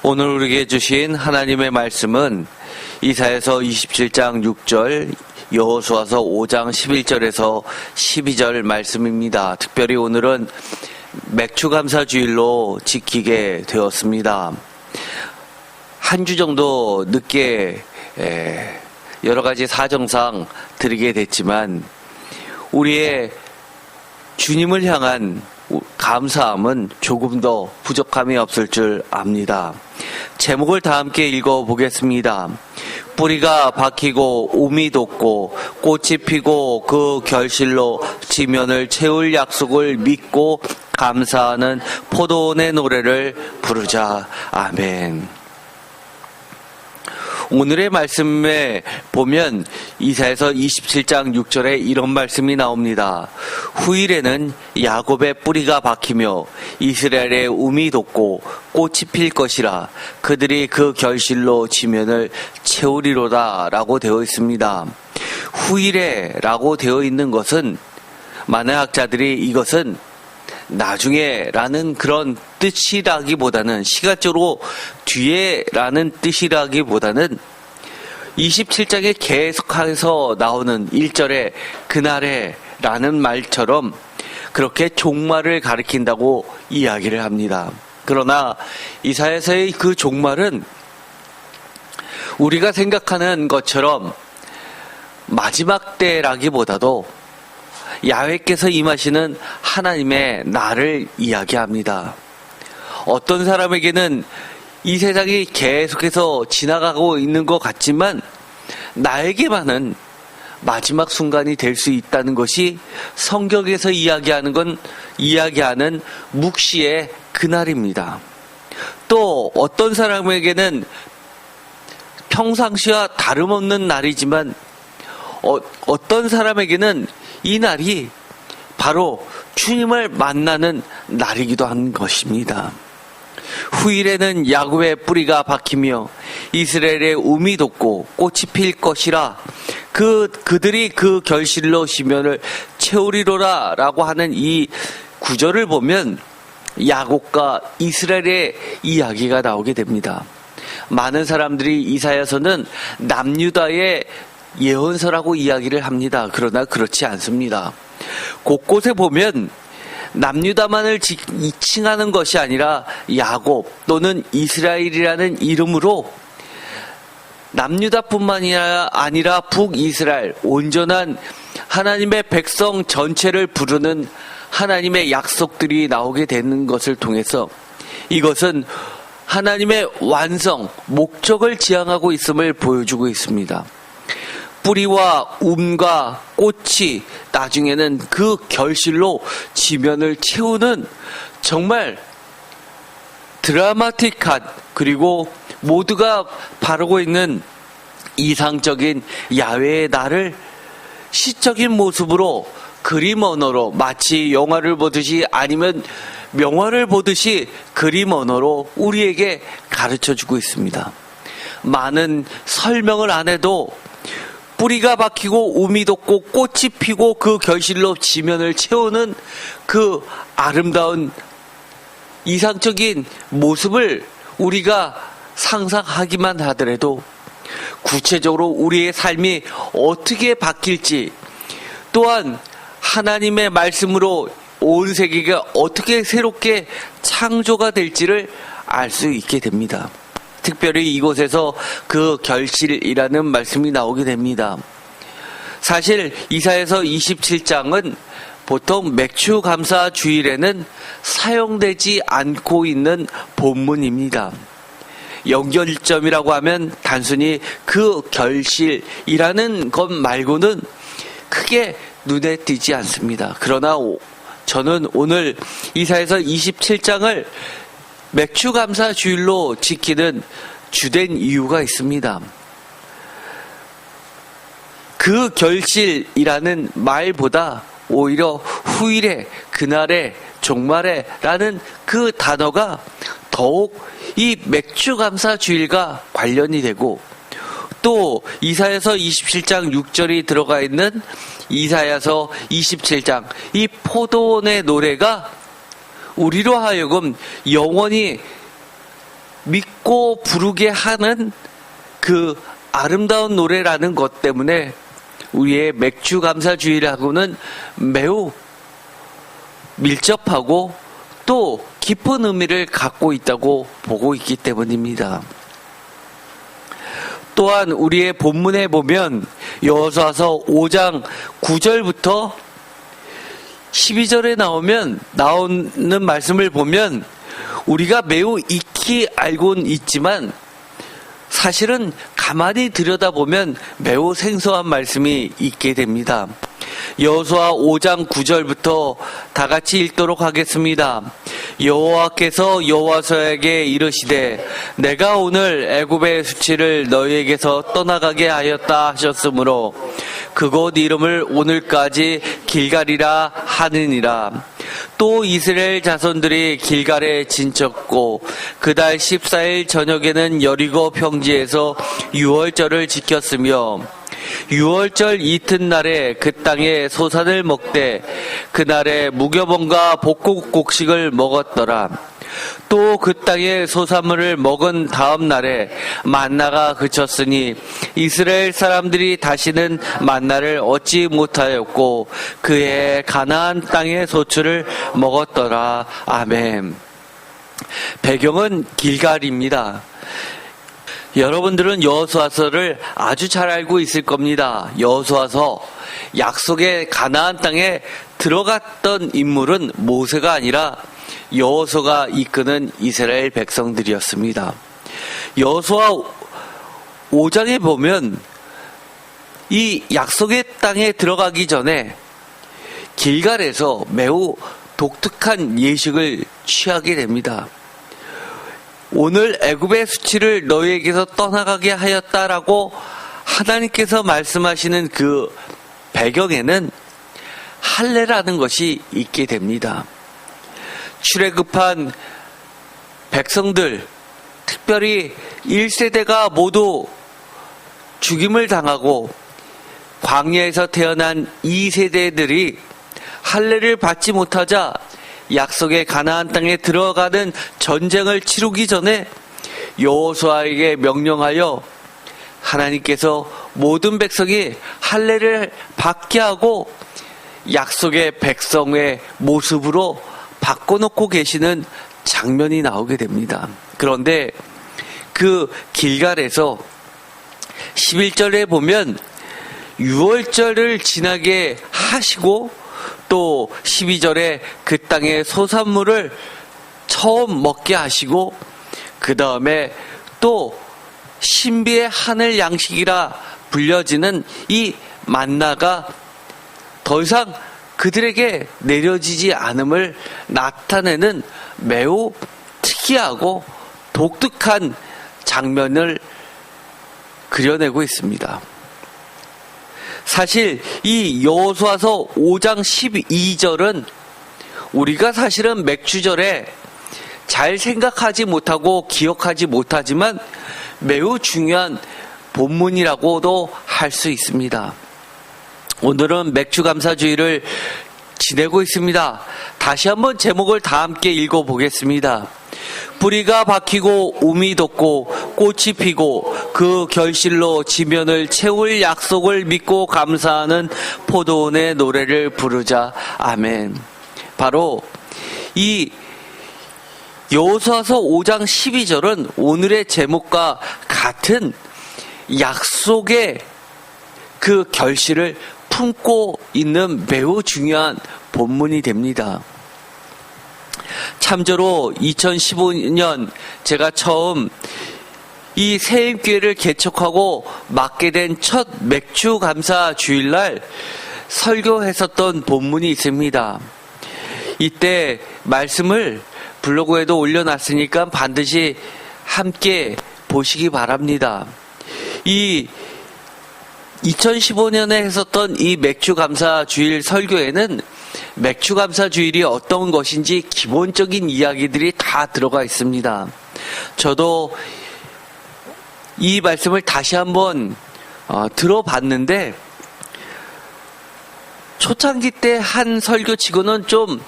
오늘 우리에게 주신 하나님의 말씀은 이사야서 27장 6절, 여호수아서 5장 11절에서 12절 말씀입니다. 특별히 오늘은 맥추감사주일로 지키게 되었습니다. 한 주 정도 늦게 여러 가지 사정상 드리게 됐지만 우리의 주님을 향한 감사함은 조금 더 부족함이 없을 줄 압니다. 제목을 다 함께 읽어보겠습니다. 뿌리가 박히고 우미 돋고 꽃이 피고 그 결실로 지면을 채울 약속을 믿고 감사하는 포도원의 노래를 부르자. 아멘. 오늘의 말씀에 보면 이사야서 27장 6절에 이런 말씀이 나옵니다. 후일에는 야곱의 뿌리가 박히며 이스라엘의 um이 돋고 꽃이 필 것이라. 그들이 그 결실로 지면을 채우리로다 라고 되어 있습니다. 후일에 라고 되어 있는 것은 많은 학자들이 이것은 나중에 라는 그런 뜻이라기보다는 시간적으로 뒤에 라는 뜻이라기보다는 27장에 계속해서 나오는 1절에 그날에 라는 말처럼 그렇게 종말을 가리킨다고 이야기를 합니다. 그러나 이사야서의 그 종말은 우리가 생각하는 것처럼 마지막 때라기보다도 야훼께서 임하시는 하나님의 날을 이야기합니다. 어떤 사람에게는 이 세상이 계속해서 지나가고 있는 것 같지만 나에게만은 마지막 순간이 될 수 있다는 것이 성경에서 이야기하는 묵시의 그날입니다. 또 어떤 사람에게는 평상시와 다름없는 날이지만 어떤 사람에게는 이 날이 바로 주님을 만나는 날이기도 한 것입니다. 후일에는 야곱의 뿌리가 박히며 이스라엘의 um이 돋고 꽃이 필 것이라. 그들이 그 결실로 지면을 채우리로라 라고 하는 이 구절을 보면 야곱과 이스라엘의 이야기가 나오게 됩니다. 많은 사람들이 이사야서는 남유다의 예언서라고 이야기를 합니다. 그러나 그렇지 않습니다. 곳곳에 보면 남유다만을 칭하는 것이 아니라 야곱 또는 이스라엘이라는 이름으로 남유다뿐만이 아니라 북이스라엘 온전한 하나님의 백성 전체를 부르는 하나님의 약속들이 나오게 되는 것을 통해서 이것은 하나님의 완성, 목적을 지향하고 있음을 보여주고 있습니다. 뿌리와 um과 꽃이 나중에는 그 결실로 지면을 채우는 정말 드라마틱한 그리고 모두가 바라고 있는 이상적인 야훼의 날을 시적인 모습으로 그림 언어로 마치 영화를 보듯이 아니면 명화를 보듯이 그림 언어로 우리에게 가르쳐주고 있습니다. 많은 설명을 안 해도 뿌리가 박히고 um이 돋고 꽃이 피고 그 결실로 지면을 채우는 그 아름다운 이상적인 모습을 우리가 상상하기만 하더라도 구체적으로 우리의 삶이 어떻게 바뀔지 또한 하나님의 말씀으로 온 세계가 어떻게 새롭게 창조가 될지를 알 수 있게 됩니다. 특별히 이곳에서 그 결실이라는 말씀이 나오게 됩니다. 사실 이사야서 27장은 보통 맥추감사 주일에는 사용되지 않고 있는 본문입니다. 연결점이라고 하면 단순히 그 결실이라는 것 말고는 크게 눈에 띄지 않습니다. 그러나 저는 오늘 이사야서 27장을 맥추감사 주일로 지키는 주된 이유가 있습니다. 그 결실이라는 말보다 오히려 후일에, 그날에, 종말에 라는 그 단어가 더욱 이 맥추감사 주일과 관련이 되고 또 이사야서 27장 6절이 들어가 있는 이사야서 27장 이 포도원의 노래가 우리로 하여금 영원히 믿고 부르게 하는 그 아름다운 노래라는 것 때문에 우리의 맥주 감사 주일하고는 매우 밀접하고 또 깊은 의미를 갖고 있다고 보고 있기 때문입니다. 또한 우리의 본문에 보면 여호수아서 5장 9절부터 12절에 나오는 말씀을 보면 우리가 매우 익히 알고는 있지만 사실은 가만히 들여다보면 매우 생소한 말씀이 있게 됩니다. 여호수아 5장 9절부터 다 같이 읽도록 하겠습니다. 여호와께서 여호수아에게 이르시되 내가 오늘 애굽의 수치를 너희에게서 떠나가게 하였다 하셨으므로 그곳 이름을 오늘까지 길갈이라 하느니라. 또 이스라엘 자손들이 길갈에 진쳤고 그달 14일 저녁에는 여리고 평지에서 유월절을 지켰으며 유월절 이튿날에 그 땅에 소산을 먹되 그날에 무교봉과 볶음곡식을 먹었더라. 또 그 땅에 소산물을 먹은 다음 날에 만나가 그쳤으니 이스라엘 사람들이 다시는 만나를 얻지 못하였고 그의 가나안 땅의 소출을 먹었더라. 아멘. 배경은 길갈입니다. 여러분들은 여호수아서를 아주 잘 알고 있을 겁니다. 여호수아서 약속의 가나안 땅에 들어갔던 인물은 모세가 아니라 여호수아가 이끄는 이스라엘 백성들이었습니다. 여호수아 5장에 보면 이 약속의 땅에 들어가기 전에 길갈에서 매우 독특한 예식을 취하게 됩니다. 오늘 애굽의 수치를 너희에게서 떠나가게 하였다라고 하나님께서 말씀하시는 그 배경에는 할례라는 것이 있게 됩니다. 출애굽한 백성들, 특별히 1세대가 모두 죽임을 당하고 광야에서 태어난 2세대들이 할례를 받지 못하자 약속의 가나안 땅에 들어가는 전쟁을 치르기 전에 여호수아에게 명령하여 하나님께서 모든 백성이 할례를 받게 하고 약속의 백성의 모습으로 바꿔놓고 계시는 장면이 나오게 됩니다. 그런데 그 길갈에서 11절에 보면 유월절을 지나게 하시고 또 12절에 그 땅의 소산물을 처음 먹게 하시고 그 다음에 또 신비의 하늘 양식이라 불려지는 이 만나가 더 이상 그들에게 내려지지 않음을 나타내는 매우 특이하고 독특한 장면을 그려내고 있습니다. 사실 이 여호수아서 5장 12절은 우리가 사실은 맥주절에 잘 생각하지 못하고 기억하지 못하지만 매우 중요한 본문이라고도 할 수 있습니다. 오늘은 맥주감사주의를 지내고 있습니다. 다시 한번 제목을 다 함께 읽어보겠습니다. 뿌리가 박히고 움이 돋고 꽃이 피고 그 결실로 지면을 채울 약속을 믿고 감사하는 포도원의 노래를 부르자. 아멘. 바로 이 여호수아서 5장 12절은 오늘의 제목과 같은 약속의 그 결실을 품고 있는 매우 중요한 본문이 됩니다. 참조로 2015년 제가 처음 이 새임교회를 개척하고 맡게 된 첫 맥주 감사 주일날 설교했었던 본문이 있습니다. 이때 말씀을 블로그에도 올려놨으니까 반드시 함께 보시기 바랍니다. 이 2015년에 했었던 이 맥주감사 주일 설교에는 맥주감사 주일이 어떤 것인지 기본적인 이야기들이 다 들어가 있습니다. 저도 이 말씀을 다시 한번 들어봤는데 초창기 때 한 설교치고는 좀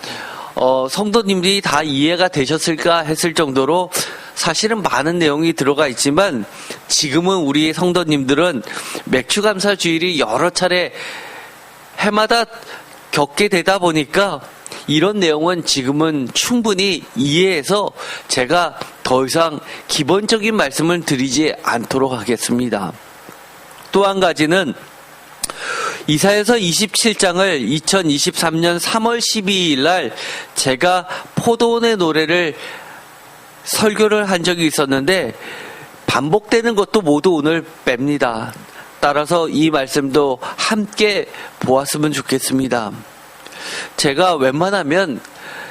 성도님들이 다 이해가 되셨을까 했을 정도로 사실은 많은 내용이 들어가 있지만 지금은 우리 성도님들은 맥추감사 주일이 여러 차례 해마다 겪게 되다 보니까 이런 내용은 지금은 충분히 이해해서 제가 더 이상 기본적인 말씀을 드리지 않도록 하겠습니다. 또 한 가지는 이사야서 27장을 2023년 3월 12일 날 제가 포도원의 노래를 설교를 한 적이 있었는데 반복되는 것도 모두 오늘 뺍니다. 따라서 이 말씀도 함께 보았으면 좋겠습니다. 제가 웬만하면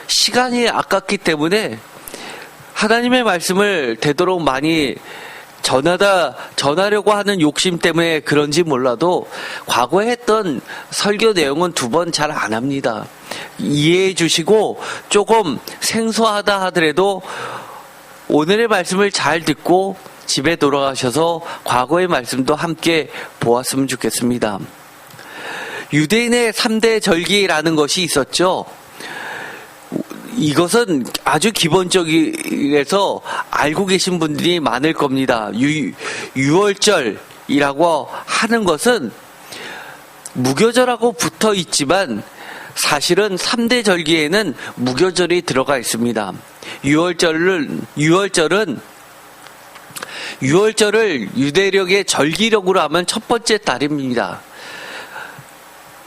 시간이 아깝기 때문에 하나님의 말씀을 되도록 많이 전하려고 하는 욕심 때문에 그런지 몰라도 과거에 했던 설교 내용은 2번 잘 안 합니다. 이해해 주시고 조금 생소하다 하더라도 오늘의 말씀을 잘 듣고 집에 돌아가셔서 과거의 말씀도 함께 보았으면 좋겠습니다. 유대인의 3대 절기라는 것이 있었죠. 이것은 아주 기본적이라서 알고 계신 분들이 많을 겁니다. 유월절이라고 하는 것은 무교절하고 붙어 있지만 사실은 3대 절기에는 무교절이 들어가 있습니다. 유월절을 유대력의 절기력으로 하면 첫 번째 달입니다.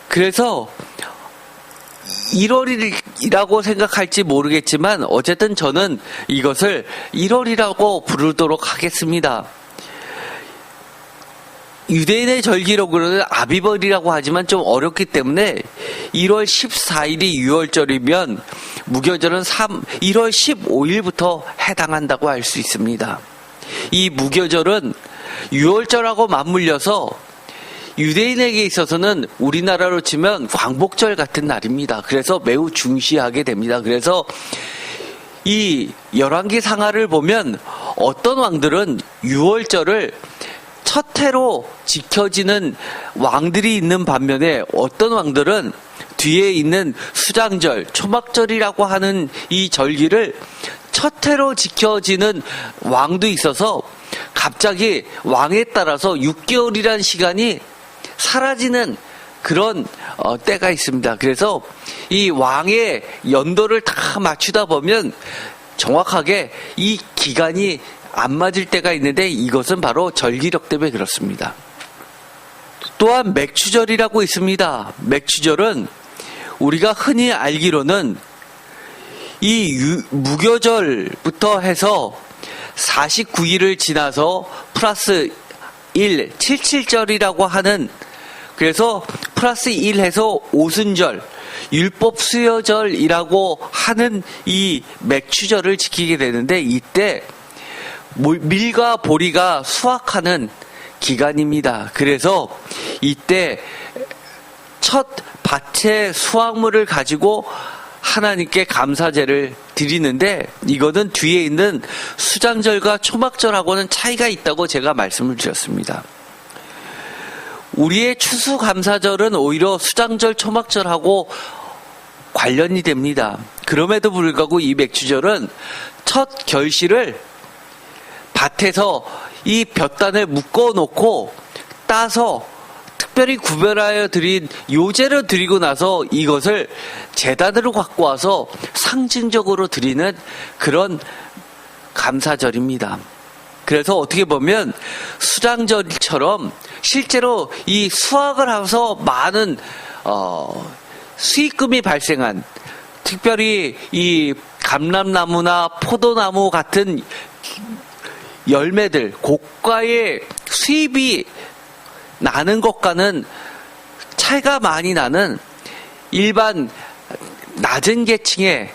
그래서 1월이라고 생각할지 모르겠지만 어쨌든 저는 이것을 1월이라고 부르도록 하겠습니다. 유대인의 절기력으로는 아비벌이라고 하지만 좀 어렵기 때문에 1월 14일이 유월절이면 무교절은 1월 15일부터 해당한다고 할 수 있습니다. 이 무교절은 유월절하고 맞물려서 유대인에게 있어서는 우리나라로 치면 광복절 같은 날입니다. 그래서 매우 중시하게 됩니다. 그래서 이 열왕기 상하를 보면 어떤 왕들은 유월절을 첫 해로 지켜지는 왕들이 있는 반면에 어떤 왕들은 뒤에 있는 수장절, 초막절이라고 하는 이 절기를 첫 해로 지켜지는 왕도 있어서 갑자기 왕에 따라서 6개월이라는 시간이 사라지는 그런 때가 있습니다. 그래서 이 왕의 연도를 다 맞추다 보면 정확하게 이 기간이 안 맞을 때가 있는데 이것은 바로 절기력 때문에 그렇습니다. 또한 맥추절이라고 있습니다. 맥추절은 우리가 흔히 알기로는 이 무교절부터 해서 49일을 지나서 플러스 1, 77절이라고 하는, 그래서 플러스 1 해서 오순절, 율법 수여절이라고 하는 이 맥추절을 지키게 되는데 이때 밀과 보리가 수확하는 기간입니다. 그래서 이때 첫 밭의 수확물을 가지고 하나님께 감사제를 드리는데 이거는 뒤에 있는 수장절과 초막절하고는 차이가 있다고 제가 말씀을 드렸습니다. 우리의 추수감사절은 오히려 수장절, 초막절하고 관련이 됩니다. 그럼에도 불구하고 이 맥추절은 첫 결실을 밭에서 이 볕단에 묶어놓고 따서 특별히 구별하여 드린 요제를 드리고 나서 이것을 제단으로 갖고 와서 상징적으로 드리는 그런 감사절입니다. 그래서 어떻게 보면 수장절처럼 실제로 이 수확을 하면서 많은 수익금이 발생한, 특별히 이 감람나무나 포도나무 같은 열매들, 고가의 수입이 나는 것과는 차이가 많이 나는 일반 낮은 계층의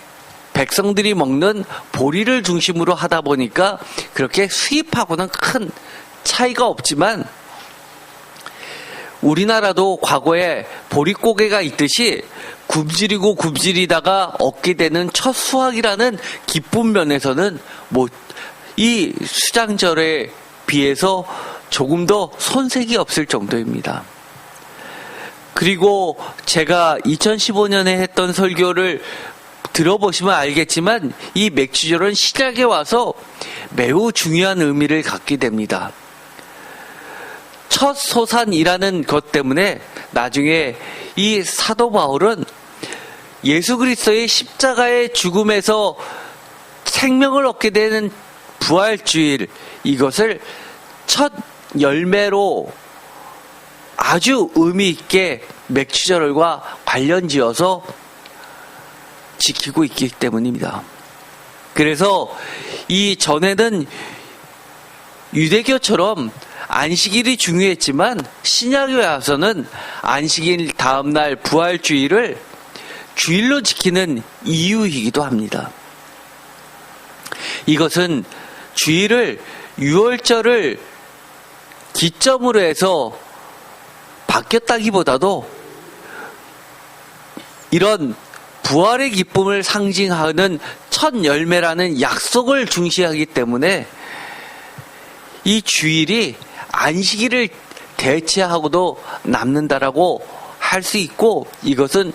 백성들이 먹는 보리를 중심으로 하다 보니까 그렇게 수입하고는 큰 차이가 없지만 우리나라도 과거에 보릿고개가 있듯이 굶주리고 굶주리다가 얻게 되는 첫 수확이라는 기쁜 면에서는 이 수장절에 비해서 조금 더 손색이 없을 정도입니다. 그리고 제가 2015년에 했던 설교를 들어보시면 알겠지만 이 맥추절은 신약에 와서 매우 중요한 의미를 갖게 됩니다. 첫 소산이라는 것 때문에 나중에 이 사도 바울은 예수 그리스도의 십자가의 죽음에서 생명을 얻게 되는 부활주일, 이것을 첫 열매로 아주 의미 있게 맥추절과 관련지어서 지키고 있기 때문입니다. 그래서 이 전에는 유대교처럼 안식일이 중요했지만 신약에 와서는 안식일 다음날 부활주일을 주일로 지키는 이유이기도 합니다. 이것은 주일을 유월절을 기점으로 해서 바뀌었다기보다도 이런 부활의 기쁨을 상징하는 첫 열매라는 약속을 중시하기 때문에 이 주일이 안식일을 대체하고도 남는다라고 할 수 있고, 이것은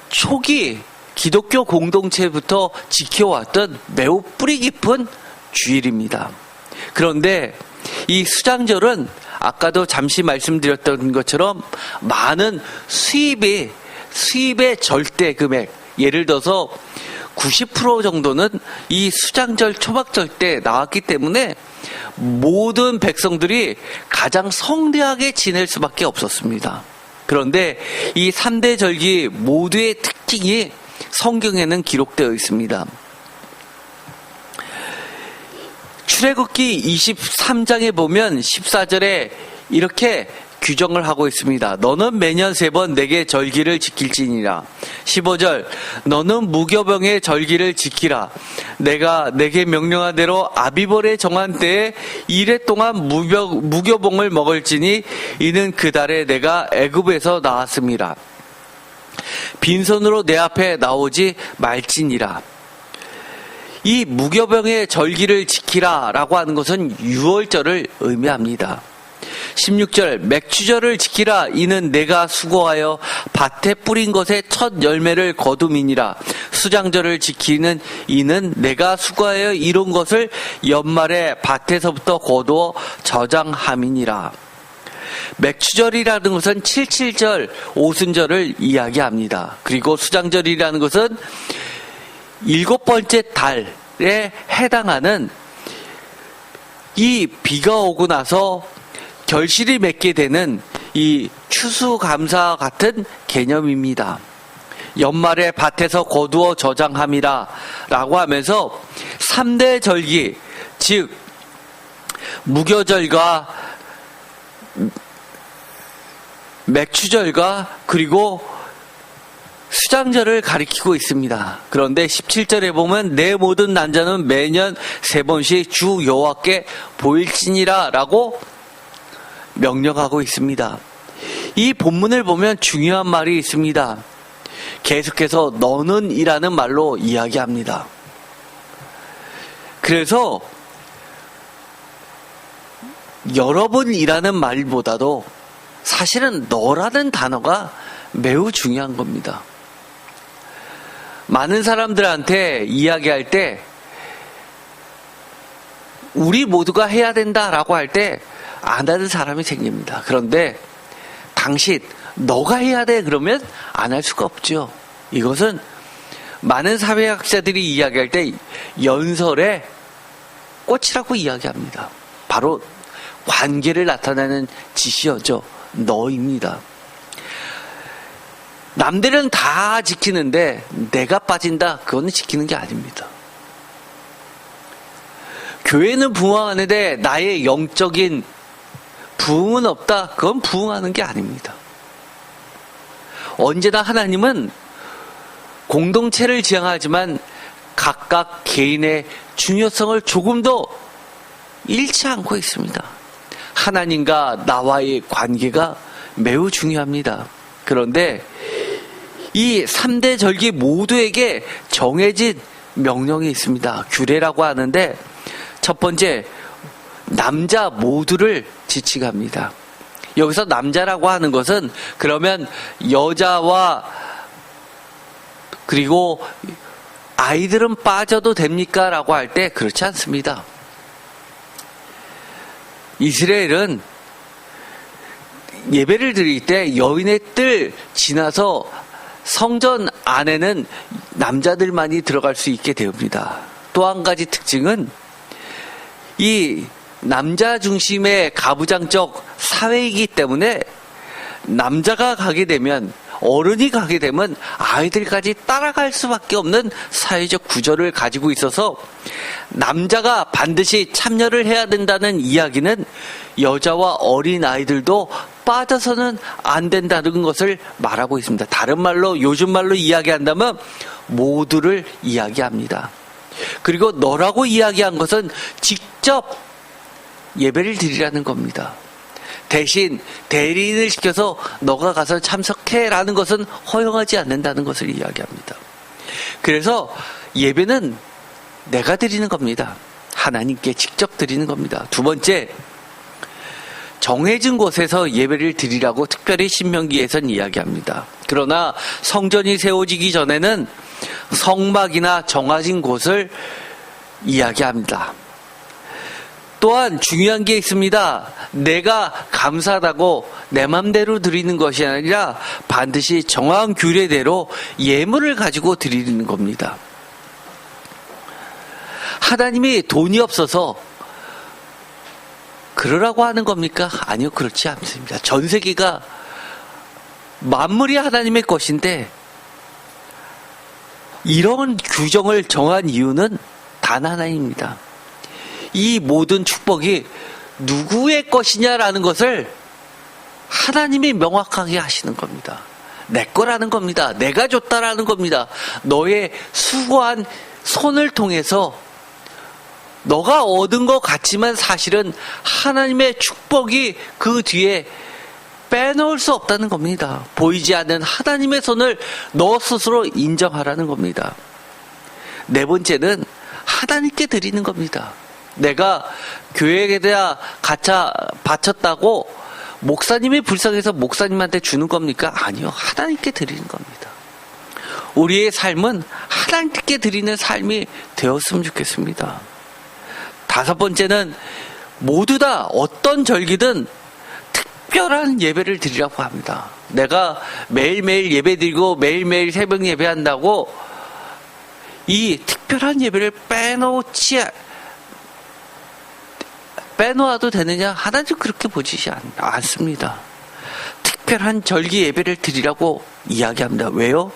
초기 기독교 공동체부터 지켜왔던 매우 뿌리 깊은 주일입니다. 그런데 이 수장절은 아까도 잠시 말씀드렸던 것처럼 많은 수입의 절대 금액, 예를 들어서 90% 정도는 이 수장절 초막절 때 나왔기 때문에 모든 백성들이 가장 성대하게 지낼 수밖에 없었습니다. 그런데 이 3대 절기 모두의 특징이 성경에는 기록되어 있습니다. 출애굽기 23장에 보면 14절에 이렇게 규정을 하고 있습니다. 너는 매년 3번 내게 절기를 지킬지니라. 15절 너는 무교병의 절기를 지키라. 내가 내게 명령한 대로 아비벌에 정한 때에 1회 동안 무교봉을 먹을지니 이는 그 달에 내가 애굽에서 나왔음이라. 빈손으로 내 앞에 나오지 말지니라. 이 무교병의 절기를 지키라 라고 하는 것은 유월절을 의미합니다. 16절 맥추절을 지키라. 이는 내가 수고하여 밭에 뿌린 것의 첫 열매를 거둠이니라. 수장절을 지키는 이는 내가 수고하여 이룬 것을 연말에 밭에서부터 거두어 저장함이니라. 맥추절이라는 것은 77절 오순절을 이야기합니다. 그리고 수장절이라는 것은 7번째 달에 해당하는 이 비가 오고 나서 결실이 맺게 되는 이 추수감사 같은 개념입니다. 연말에 밭에서 거두어 저장함이라 라고 하면서 3대 절기, 즉 무교절과 맥추절과 그리고 수장절을 가리키고 있습니다. 그런데 17절에 보면 내 모든 난자는 매년 3번씩 주 여호와께 보일지니라 라고 명령하고 있습니다. 이 본문을 보면 중요한 말이 있습니다. 계속해서 너는 이라는 말로 이야기합니다. 그래서 여러분이라는 말보다도 사실은 너라는 단어가 매우 중요한 겁니다. 많은 사람들한테 이야기할 때 우리 모두가 해야 된다라고 할 때 안 하는 사람이 생깁니다. 그런데 당신 너가 해야 돼 그러면 안 할 수가 없죠. 이것은 많은 사회학자들이 이야기할 때 연설의 꽃이라고 이야기합니다. 바로 관계를 나타내는 지시어죠. 너입니다. 남들은 다 지키는데 내가 빠진다? 그거는 지키는 게 아닙니다. 교회는 부흥하는데 나의 영적인 부흥은 없다? 그건 부흥하는 게 아닙니다. 언제나 하나님은 공동체를 지향하지만 각각 개인의 중요성을 조금도 잃지 않고 있습니다. 하나님과 나와의 관계가 매우 중요합니다. 그런데 이 3대 절기 모두에게 정해진 명령이 있습니다. 규례라고 하는데 첫 번째, 남자 모두를 지칭합니다. 여기서 남자라고 하는 것은 그러면 여자와 그리고 아이들은 빠져도 됩니까? 라고 할 때 그렇지 않습니다. 이스라엘은 예배를 드릴 때 여인의 뜰 지나서 성전 안에는 남자들만이 들어갈 수 있게 되옵니다. 또 한 가지 특징은 이 남자 중심의 가부장적 사회이기 때문에 남자가 가게 되면, 어른이 가게 되면 아이들까지 따라갈 수밖에 없는 사회적 구조를 가지고 있어서 남자가 반드시 참여를 해야 된다는 이야기는 여자와 어린 아이들도 빠져서는 안 된다는 것을 말하고 있습니다. 다른 말로, 요즘 말로 이야기한다면 모두를 이야기합니다. 그리고 너라고 이야기한 것은 직접 예배를 드리라는 겁니다. 대신 대리인을 시켜서 너가 가서 참석해라는 것은 허용하지 않는다는 것을 이야기합니다. 그래서 예배는 내가 드리는 겁니다. 하나님께 직접 드리는 겁니다. 두 번째, 정해진 곳에서 예배를 드리라고 특별히 신명기에선 이야기합니다. 그러나 성전이 세워지기 전에는 성막이나 정해진 곳을 이야기합니다. 또한 중요한 게 있습니다. 내가 감사하다고 내 맘대로 드리는 것이 아니라 반드시 정한 규례대로 예물을 가지고 드리는 겁니다. 하나님이 돈이 없어서 그러라고 하는 겁니까? 아니요, 그렇지 않습니다. 전 세계가 만물이 하나님의 것인데 이런 규정을 정한 이유는 단 하나입니다. 이 모든 축복이 누구의 것이냐라는 것을 하나님이 명확하게 하시는 겁니다. 내 거라는 겁니다. 내가 줬다라는 겁니다. 너의 수고한 손을 통해서 너가 얻은 것 같지만 사실은 하나님의 축복이 그 뒤에 빼놓을 수 없다는 겁니다. 보이지 않는 하나님의 손을 너 스스로 인정하라는 겁니다. 네 번째는 하나님께 드리는 겁니다. 내가 교회에다 갖다 바쳤다고 목사님이 불쌍해서 목사님한테 주는 겁니까? 아니요. 하나님께 드리는 겁니다. 우리의 삶은 하나님께 드리는 삶이 되었으면 좋겠습니다. 다섯 번째는 모두 다 어떤 절기든 특별한 예배를 드리라고 합니다. 내가 매일매일 예배 드리고 매일매일 새벽 예배한다고 이 특별한 예배를 빼놓아도 되느냐? 하나님 그렇게 보지 않습니다. 특별한 절기 예배를 드리라고 이야기합니다. 왜요?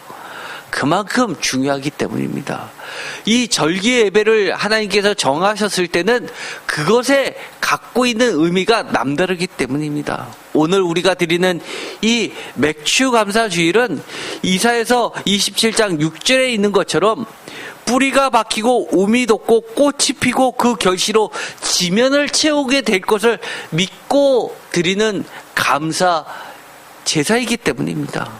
그만큼 중요하기 때문입니다. 이 절기 예배를 하나님께서 정하셨을 때는 그것에 갖고 있는 의미가 남다르기 때문입니다. 오늘 우리가 드리는 이 맥주 감사 주일은 이사야서 27장 6절에 있는 것처럼 뿌리가 박히고 우미 돋고 꽃이 피고 그 결실로 지면을 채우게 될 것을 믿고 드리는 감사 제사이기 때문입니다.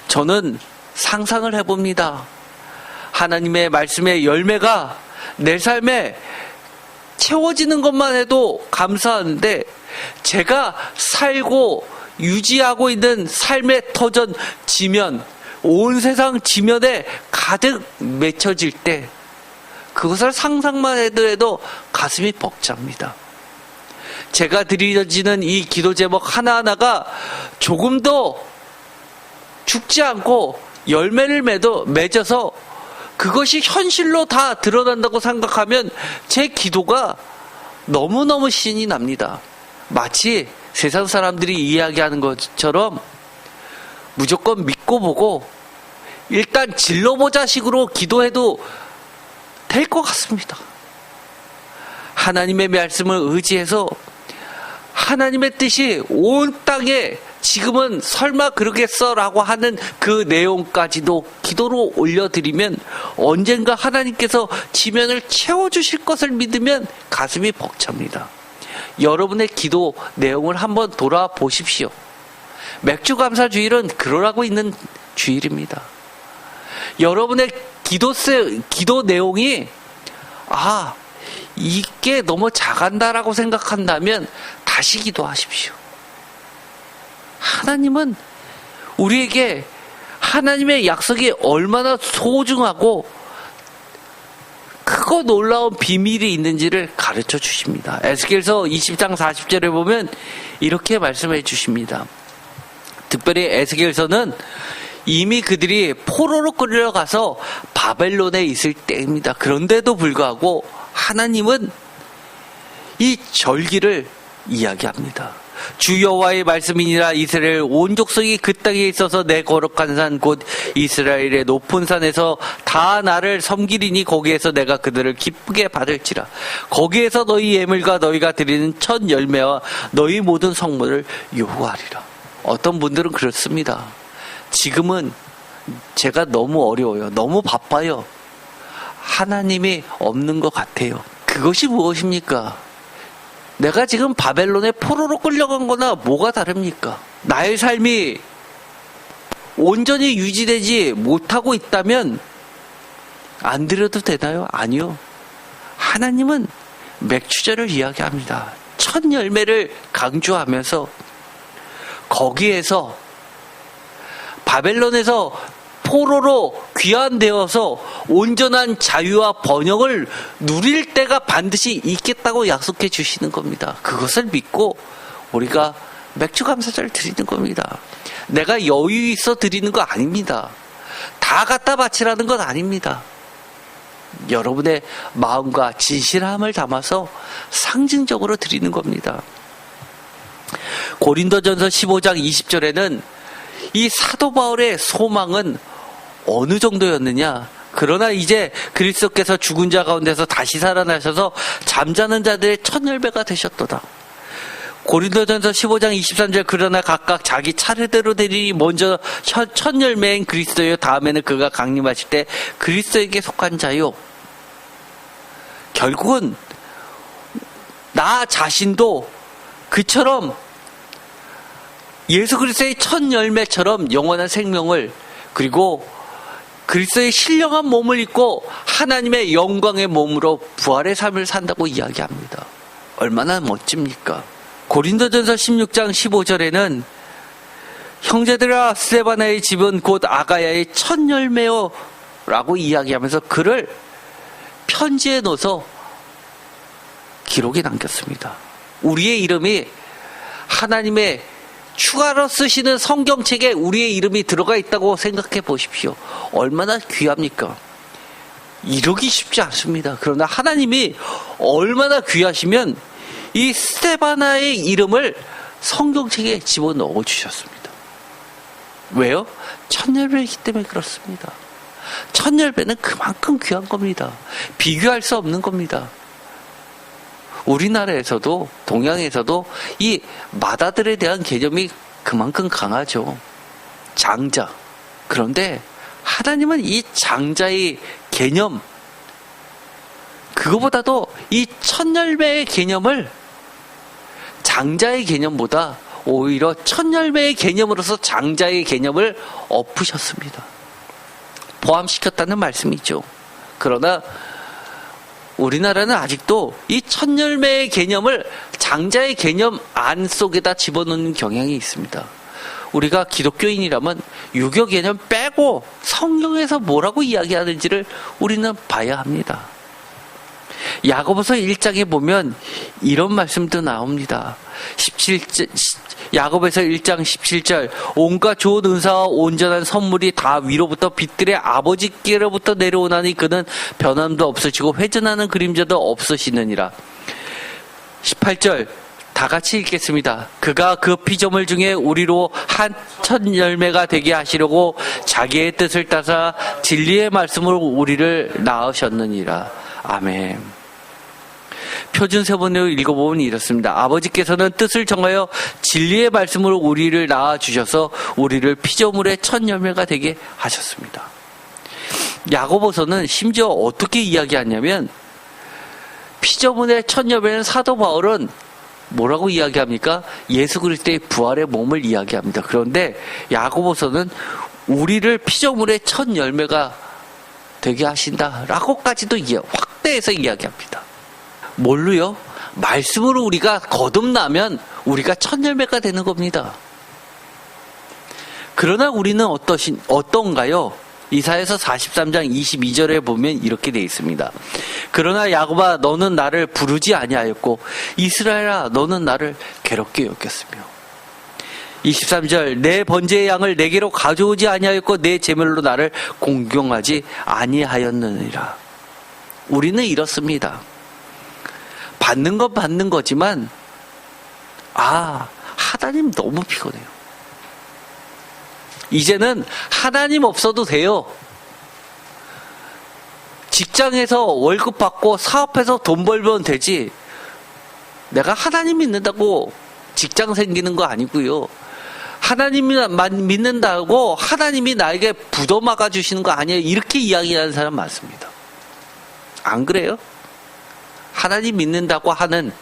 저는 상상을 해봅니다. 하나님의 말씀의 열매가 내 삶에 채워지는 것만 해도 감사하는데 제가 살고 유지하고 있는 삶의 터전 지면, 온 세상 지면에 가득 맺혀질 때 그것을 상상만 해도 가슴이 벅찹니다. 제가 드려지는 이 기도 제목 하나하나가 조금 더 죽지 않고 열매를 맺어서 그것이 현실로 다 드러난다고 생각하면 제 기도가 너무너무 신이 납니다. 마치 세상 사람들이 이야기하는 것처럼 무조건 믿고 보고 일단 질러보자 식으로 기도해도 될 것 같습니다. 하나님의 말씀을 의지해서 하나님의 뜻이 온 땅에 지금은 설마 그러겠어라고 하는 그 내용까지도 기도로 올려드리면 언젠가 하나님께서 지면을 채워주실 것을 믿으면 가슴이 벅찹니다. 여러분의 기도 내용을 한번 돌아보십시오. 맥주 감사 주일은 그러라고 있는 주일입니다. 여러분의 기도 내용이 이게 너무 작한다라고 생각한다면 다시 기도하십시오. 하나님은 우리에게 하나님의 약속이 얼마나 소중하고 크고 놀라운 비밀이 있는지를 가르쳐 주십니다. 에스겔서 20장 40절에 보면 이렇게 말씀해 주십니다. 특별히 에스겔서는 이미 그들이 포로로 끌려가서 바벨론에 있을 때입니다. 그런데도 불구하고 하나님은 이 절기를 이야기합니다. 주 여호와의 말씀이니라. 이스라엘 온 족속이 그 땅에 있어서 내 거룩한 산 곧 이스라엘의 높은 산에서 다 나를 섬기리니 거기에서 내가 그들을 기쁘게 받을지라. 거기에서 너희 예물과 너희가 드리는 첫 열매와 너희 모든 성물을 요구하리라. 어떤 분들은 그렇습니다. 지금은 제가 너무 어려워요. 너무 바빠요. 하나님이 없는 것 같아요. 그것이 무엇입니까? 내가 지금 바벨론에 포로로 끌려간 거나 뭐가 다릅니까? 나의 삶이 온전히 유지되지 못하고 있다면 안 드려도 되나요? 아니요. 하나님은 맥추절을 이야기합니다. 첫 열매를 강조하면서 거기에서 바벨론에서 포로로 귀환되어서 온전한 자유와 번영을 누릴 때가 반드시 있겠다고 약속해 주시는 겁니다. 그것을 믿고 우리가 맥주 감사절을 드리는 겁니다. 내가 여유 있어 드리는 거 아닙니다. 다 갖다 바치라는 건 아닙니다. 여러분의 마음과 진실함을 담아서 상징적으로 드리는 겁니다. 고린도전서 15장 20절에는 이 사도 바울의 소망은 어느 정도였느냐? 그러나 이제 그리스도께서 죽은 자 가운데서 다시 살아나셔서 잠자는 자들의 첫 열매가 되셨도다. 고린도전서 15장 23절 그러나 각각 자기 차례대로 되리니 먼저 첫 열매인 그리스도요 다음에는 그가 강림하실 때 그리스도에게 속한 자요. 결국은 나 자신도 그처럼 예수 그리스도의 첫 열매처럼 영원한 생명을 그리고 그리스도의 신령한 몸을 입고 하나님의 영광의 몸으로 부활의 삶을 산다고 이야기합니다. 얼마나 멋집니까? 고린도전서 16장 15절에는 형제들아 스데바나의 집은 곧 아가야의 첫 열매요 라고 이야기하면서 그를 편지에 넣어서 기록에 남겼습니다. 우리의 이름이 하나님의 추가로 쓰시는 성경책에 우리의 이름이 들어가 있다고 생각해 보십시오. 얼마나 귀합니까? 이루기 쉽지 않습니다. 그러나 하나님이 얼마나 귀하시면 이 스데바나의 이름을 성경책에 집어넣어 주셨습니다. 왜요? 첫 열매이기 때문에 그렇습니다. 첫 열매는 그만큼 귀한 겁니다. 비교할 수 없는 겁니다. 우리나라에서도 동양에서도 이 마다들에 대한 개념이 그만큼 강하죠. 장자. 그런데 하나님은 이 장자의 개념, 그거보다도 이 첫 열매의 개념을 장자의 개념보다 오히려 첫 열매의 개념으로서 장자의 개념을 엎으셨습니다. 포함시켰다는 말씀이죠. 그러나 우리나라는 아직도 이 첫 열매의 개념을 장자의 개념 안 속에다 집어넣는 경향이 있습니다. 우리가 기독교인이라면 유교 개념 빼고 성경에서 뭐라고 이야기하는지를 우리는 봐야 합니다. 야고보서 1장에 보면 이런 말씀도 나옵니다. 야고보서 1장 17절 온갖 좋은 은사와 온전한 선물이 다 위로부터 빛들의 아버지께로부터 내려오나니 그는 변함도 없으시고 회전하는 그림자도 없으시느니라. 18절 다 같이 읽겠습니다. 그가 그 피조물 중에 우리로 한 첫 열매가 되게 하시려고 자기의 뜻을 따사 진리의 말씀으로 우리를 낳으셨느니라. 아멘. 표준 세번으로 읽어보면 이렇습니다. 아버지께서는 뜻을 정하여 진리의 말씀으로 우리를 낳아주셔서 우리를 피조물의 첫 열매가 되게 하셨습니다. 야고보서는 심지어 어떻게 이야기하냐면 피조물의 첫 열매는 사도 바울은 뭐라고 이야기합니까? 예수 그리스도의 부활의 몸을 이야기합니다. 그런데 야고보서는 우리를 피조물의 첫 열매가 되게 하신다라고까지도 확대해서 이야기합니다. 뭘로요? 말씀으로 우리가 거듭나면 우리가 첫 열매가 되는 겁니다. 그러나 우리는 어떤가요? 이사야서 43장 22절에 보면 이렇게 되어 있습니다. 그러나 야곱아 너는 나를 부르지 아니하였고 이스라엘아 너는 나를 괴롭게 여겼으며 23절 내 번제의 양을 내게로 가져오지 아니하였고 내 제물로 나를 공경하지 아니하였느니라. 우리는 이렇습니다. 받는 건 받는 거지만 하나님 너무 피곤해요. 이제는 하나님 없어도 돼요. 직장에서 월급 받고 사업해서 돈 벌면 되지. 내가 하나님 믿는다고 직장 생기는 거 아니고요. 하나님만 믿는다고 하나님이 나에게 부도 막아주시는 거 아니에요. 이렇게 이야기하는 사람 많습니다. 안 그래요? 하나님 믿는다고 하는,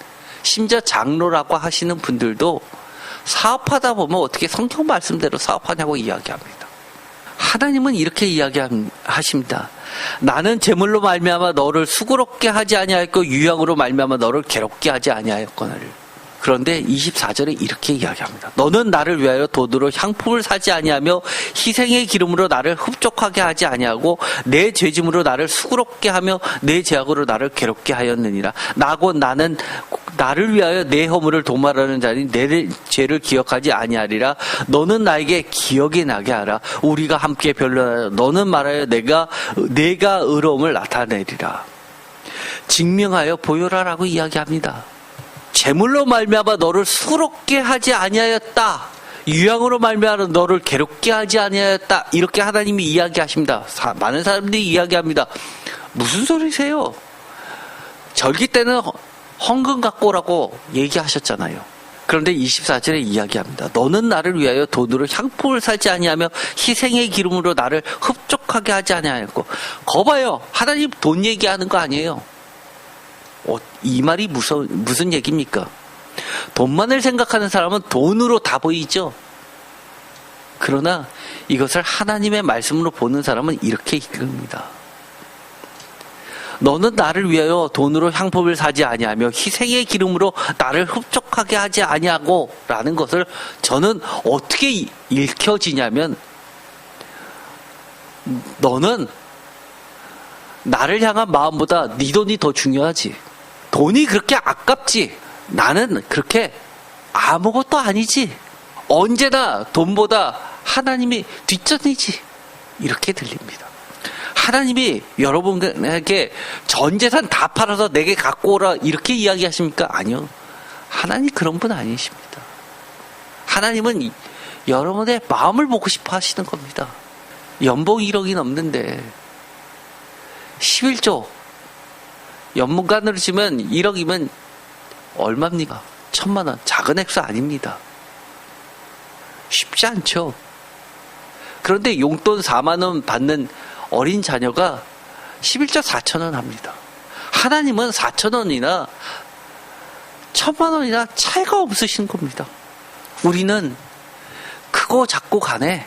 심지어 장로라고 하시는 분들도 사업하다 보면 어떻게 성경 말씀대로 사업하냐고 이야기합니다. 하나님은 이렇게 이야기하십니다. 나는 제물로 말미암아 너를 수고롭게 하지 아니하였고 유향으로 말미암아 너를 괴롭게 하지 아니하였거늘. 그런데 24절에 이렇게 이야기합니다. 너는 나를 위하여 돈으로 향품을 사지 아니하며 희생의 기름으로 나를 흡족하게 하지 아니하고 내 죄짐으로 나를 수고롭게 하며 내 죄악으로 나를 괴롭게 하였느니라. 나는 나를 위하여 내 허물을 도말하는 자니 내 죄를 기억하지 아니하리라. 너는 나에게 기억이 나게 하라. 우리가 함께 변론하여 너는 말하여 내가 의로움을 나타내리라. 증명하여 보여라라고 이야기합니다. 제물로 말미암아 너를 수고롭게 하지 아니하였다. 유향으로 말미암아 너를 괴롭게 하지 아니하였다. 이렇게 하나님이 이야기하십니다. 많은 사람들이 이야기합니다. 무슨 소리세요? 절기 때는 헌금 갖고 오라고 얘기하셨잖아요. 그런데 24절에 이야기합니다. 너는 나를 위하여 돈으로 향품을 사지 아니하며 희생의 기름으로 나를 흡족하게 하지 아니하였고. 거봐요. 하나님 돈 얘기하는 거 아니에요. 이 말이 무슨 얘기입니까? 돈만을 생각하는 사람은 돈으로 다 보이죠. 그러나 이것을 하나님의 말씀으로 보는 사람은 이렇게 이릅니다. 너는 나를 위하여 돈으로 향품을 사지 아니하며 희생의 기름으로 나를 흡족하게 하지 아니하고 라는 것을 저는 어떻게 읽혀지냐면, 너는 나를 향한 마음보다 네 돈이 더 중요하지. 돈이 그렇게 아깝지. 나는 그렇게 아무것도 아니지. 언제나 돈보다 하나님이 뒷전이지. 이렇게 들립니다. 하나님이 여러분에게 전 재산 다 팔아서 내게 갖고 오라 이렇게 이야기하십니까? 아니요. 하나님 그런 분 아니십니다. 하나님은 여러분의 마음을 보고 싶어 하시는 겁니다. 연봉 1억이 넘는데 11조 연봉간으로 치면 1억이면 얼마입니까? 1,000만 원. 작은 액수 아닙니다. 쉽지 않죠. 그런데 용돈 4만 원 받는 어린 자녀가 11조 4천 원 합니다. 하나님은 4천 원이나 1,000만 원이나 차이가 없으신 겁니다. 우리는 크고 작고 간에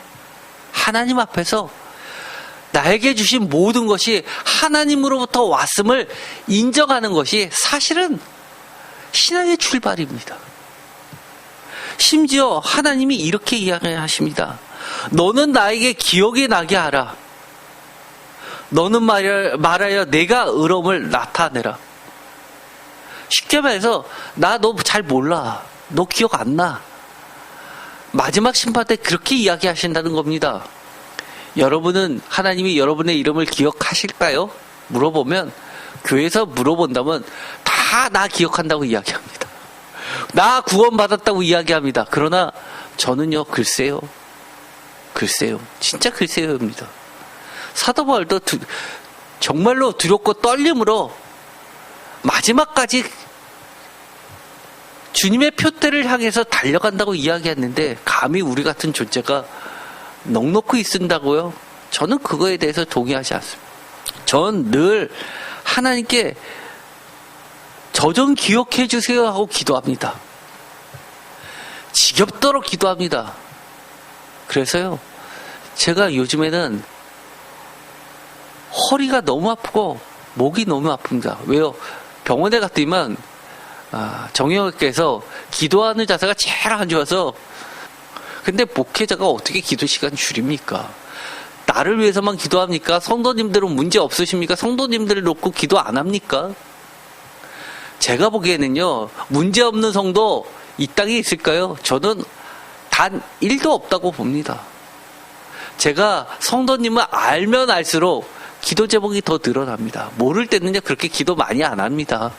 하나님 앞에서 나에게 주신 모든 것이 하나님으로부터 왔음을 인정하는 것이 사실은 신앙의 출발입니다. 심지어 하나님이 이렇게 이야기하십니다. 너는 나에게 기억이 나게 하라. 너는 말하여 내가 의로움을 나타내라. 쉽게 말해서 나 너 잘 몰라. 너 기억 안 나. 마지막 심판 때 그렇게 이야기하신다는 겁니다. 여러분은 하나님이 여러분의 이름을 기억하실까요? 물어보면, 교회에서 물어본다면 다 나 기억한다고 이야기합니다. 나 구원받았다고 이야기합니다. 그러나 저는요, 글쎄요. 진짜 글쎄요입니다. 사도 바울도 정말로 두렵고 떨림으로 마지막까지 주님의 표대를 향해서 달려간다고 이야기했는데, 감히 우리 같은 존재가 넉넉히 있는다고요? 저는 그거에 대해서 동의하지 않습니다. 전 늘 하나님께 저 좀 기억해 주세요 하고 기도합니다. 지겹도록 기도합니다. 그래서요, 제가 요즘에는 허리가 너무 아프고 목이 너무 아픕니다. 왜요? 병원에 갔더니만 정형외과에서 기도하는 자세가 제일 안 좋아서, 근데 목회자가 어떻게 기도 시간 줄입니까? 나를 위해서만 기도합니까? 성도님들은 문제 없으십니까? 성도님들을 놓고 기도 안 합니까? 제가 보기에는요, 문제 없는 성도 이 땅에 있을까요? 저는 단 1도 없다고 봅니다. 제가 성도님을 알면 알수록 기도 제목이 더 늘어납니다. 모를 때는요, 그렇게 기도 많이 안 합니다.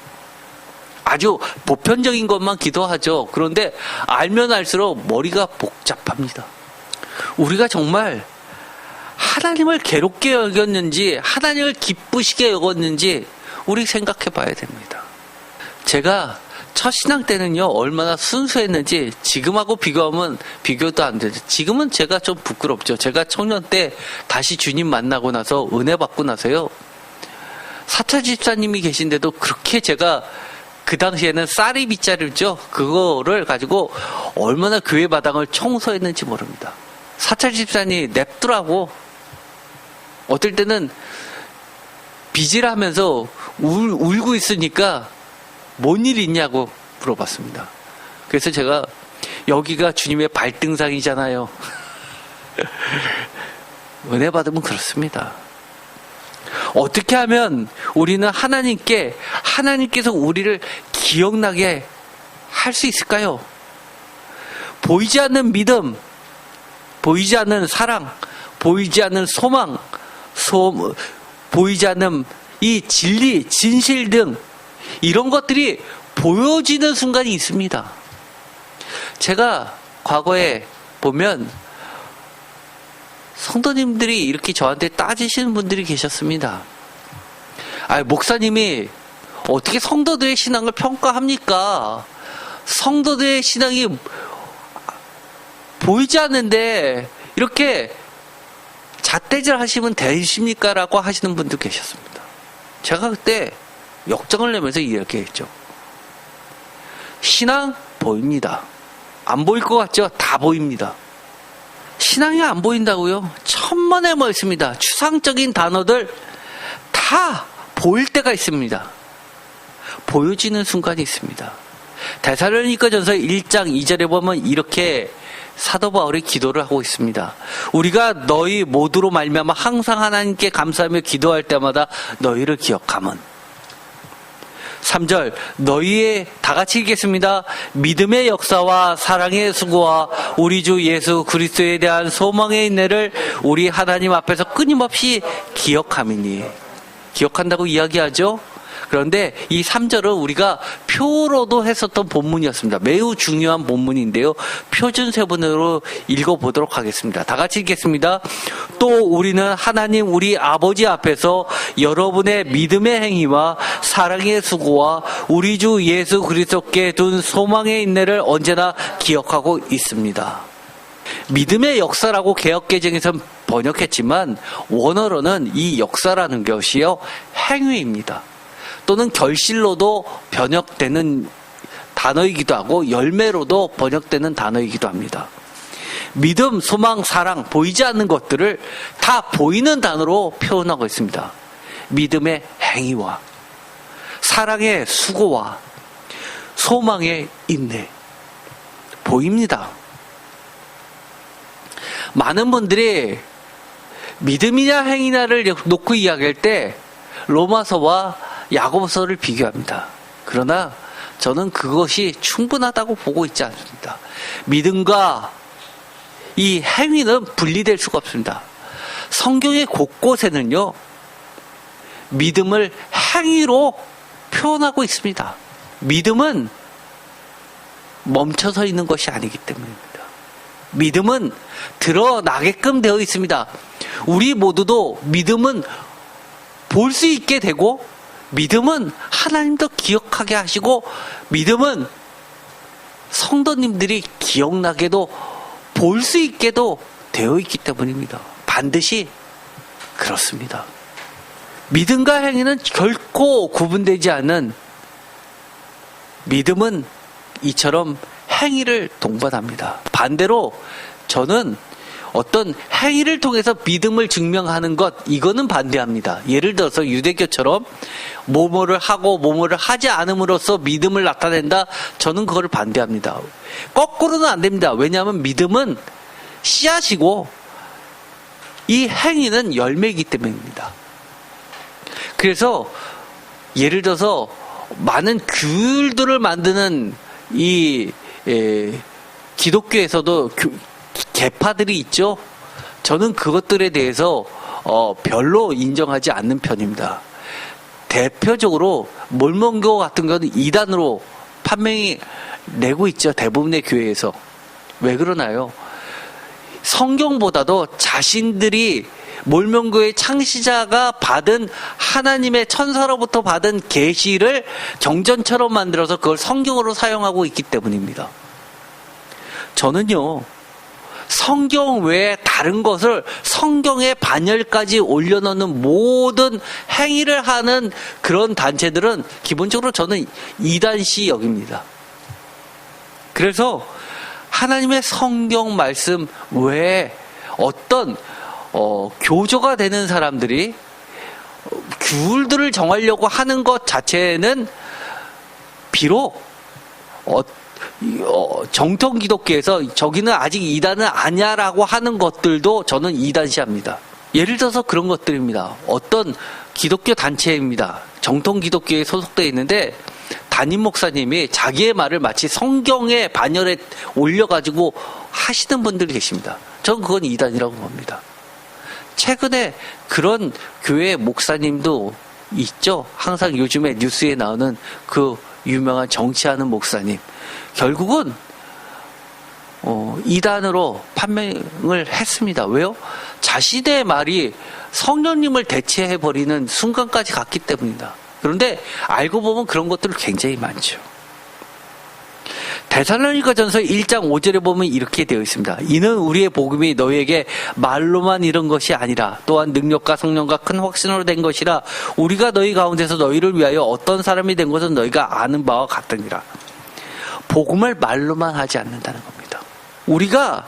아주 보편적인 것만 기도하죠. 그런데 알면 알수록 머리가 복잡합니다. 우리가 정말 하나님을 괴롭게 여겼는지, 하나님을 기쁘시게 여겼는지, 우리 생각해 봐야 됩니다. 제가 첫 신앙 때는요, 얼마나 순수했는지 지금하고 비교하면 비교도 안 되죠. 지금은 제가 좀 부끄럽죠. 제가 청년 때 다시 주님 만나고 나서 은혜 받고 나서요, 사찰 집사님이 계신데도 그렇게 제가 그 당시에는 쌀이 빗자루죠. 그거를 가지고 얼마나 교회 마당을 청소했는지 모릅니다. 사찰 집사님 냅두라고. 어떨 때는 빚이라면서 울고 있으니까 뭔 일 있냐고 물어봤습니다. 그래서 제가 여기가 주님의 발등상이잖아요. 은혜 받으면 그렇습니다. 어떻게 하면 우리는 하나님께서 우리를 기억나게 할 수 있을까요? 보이지 않는 믿음, 보이지 않는 사랑, 보이지 않는 소망, 보이지 않는 이 진리, 진실 등 이런 것들이 보여지는 순간이 있습니다. 제가 과거에 보면 성도님들이 이렇게 저한테 따지시는 분들이 계셨습니다. 목사님이 어떻게 성도들의 신앙을 평가합니까? 성도들의 신앙이 보이지 않는데 이렇게 잣대질 하시면 되십니까? 라고 하시는 분도 계셨습니다. 제가 그때 역정을 내면서 이렇게 했죠. 신앙 보입니다. 안 보일 것 같죠? 다 보입니다. 신앙이 안 보인다고요? 천만에 멀습니다. 추상적인 단어들 다 보일 때가 있습니다. 보여지는 순간이 있습니다. 데살로니가전서 1장 2절에 보면 이렇게 사도 바울이 기도를 하고 있습니다. 우리가 너희 모두로 말미암아 항상 하나님께 감사하며 기도할 때마다 너희를 기억함은. 3절 너희의 다 같이 읽겠습니다. 믿음의 역사와 사랑의 수고와 우리 주 예수 그리스도에 대한 소망의 인내를 우리 하나님 앞에서 끊임없이 기억함이니. 기억한다고 이야기하죠. 그런데 이 3절은 우리가 표로도 했었던 본문이었습니다. 매우 중요한 본문인데요. 표준 세번으로 읽어보도록 하겠습니다. 다 같이 읽겠습니다. 또 우리는 하나님 우리 아버지 앞에서 여러분의 믿음의 행위와 사랑의 수고와 우리 주 예수 그리스도께 둔 소망의 인내를 언제나 기억하고 있습니다. 믿음의 역사라고 개역개정에서는 번역했지만 원어로는 이 역사라는 것이요 행위입니다. 또는 결실로도 번역되는 단어이기도 하고 열매로도 번역되는 단어이기도 합니다. 믿음, 소망, 사랑, 보이지 않는 것들을 다 보이는 단어로 표현하고 있습니다. 믿음의 행위와 사랑의 수고와 소망의 인내 보입니다. 많은 분들이 믿음이냐 행위냐를 놓고 이야기할 때 로마서와 야고보서를 비교합니다. 그러나 저는 그것이 충분하다고 보고 있지 않습니다. 믿음과 이 행위는 분리될 수가 없습니다. 성경의 곳곳에는요, 믿음을 행위로 표현하고 있습니다. 믿음은 멈춰서 있는 것이 아니기 때문입니다. 믿음은 드러나게끔 되어 있습니다. 우리 모두도 믿음은 볼 수 있게 되고, 믿음은 하나님도 기억하게 하시고, 믿음은 성도님들이 기억나게도 볼 수 있게도 되어 있기 때문입니다. 반드시 그렇습니다. 믿음과 행위는 결코 구분되지 않는, 믿음은 이처럼 행위를 동반합니다. 반대로 저는 어떤 행위를 통해서 믿음을 증명하는 것, 이거는 반대합니다. 예를 들어서 유대교처럼 뭐뭐를 하고 뭐뭐를 하지 않음으로써 믿음을 나타낸다. 저는 그거를 반대합니다. 거꾸로는 안 됩니다. 왜냐하면 믿음은 씨앗이고 이 행위는 열매이기 때문입니다. 그래서 예를 들어서 많은 귤들을 만드는 이 기독교에서도 계파들이 있죠. 저는 그것들에 대해서 별로 인정하지 않는 편입니다. 대표적으로 몰몬교 같은 경우는 2단으로 판명이 내고 있죠. 대부분의 교회에서. 왜 그러나요? 성경보다도 자신들이 몰몬교의 창시자가 받은 하나님의 천사로부터 받은 계시를 경전처럼 만들어서 그걸 성경으로 사용하고 있기 때문입니다. 저는요, 성경 외에 다른 것을 성경의 반열까지 올려놓는 모든 행위를 하는 그런 단체들은 기본적으로 저는 이단시 여깁니다. 그래서 하나님의 성경 말씀 외에 어떤 교조가 되는 사람들이 귤들을 정하려고 하는 것 자체는 비록 정통 기독교에서 저기는 아직 이단은 아니야라고 하는 것들도 저는 이단시합니다. 예를 들어서 그런 것들입니다. 어떤 기독교 단체입니다. 정통 기독교에 소속되어 있는데 담임 목사님이 자기의 말을 마치 성경의 반열에 올려가지고 하시는 분들이 계십니다. 저는 그건 이단이라고 봅니다. 최근에 그런 교회 목사님도 있죠. 항상 요즘에 뉴스에 나오는 그 유명한 정치하는 목사님. 결국은 이단으로 판명을 했습니다. 왜요? 자신의 말이 성령님을 대체해버리는 순간까지 갔기 때문이다. 그런데 알고 보면 그런 것들은 굉장히 많죠. 데살로니가전서 1장 5절에 보면 이렇게 되어 있습니다. 이는 우리의 복음이 너희에게 말로만 이른 것이 아니라 또한 능력과 성령과 큰 확신으로 된 것이라 우리가 너희 가운데서 너희를 위하여 어떤 사람이 된 것은 너희가 아는 바와 같으니라. 복음을 말로만 하지 않는다는 겁니다. 우리가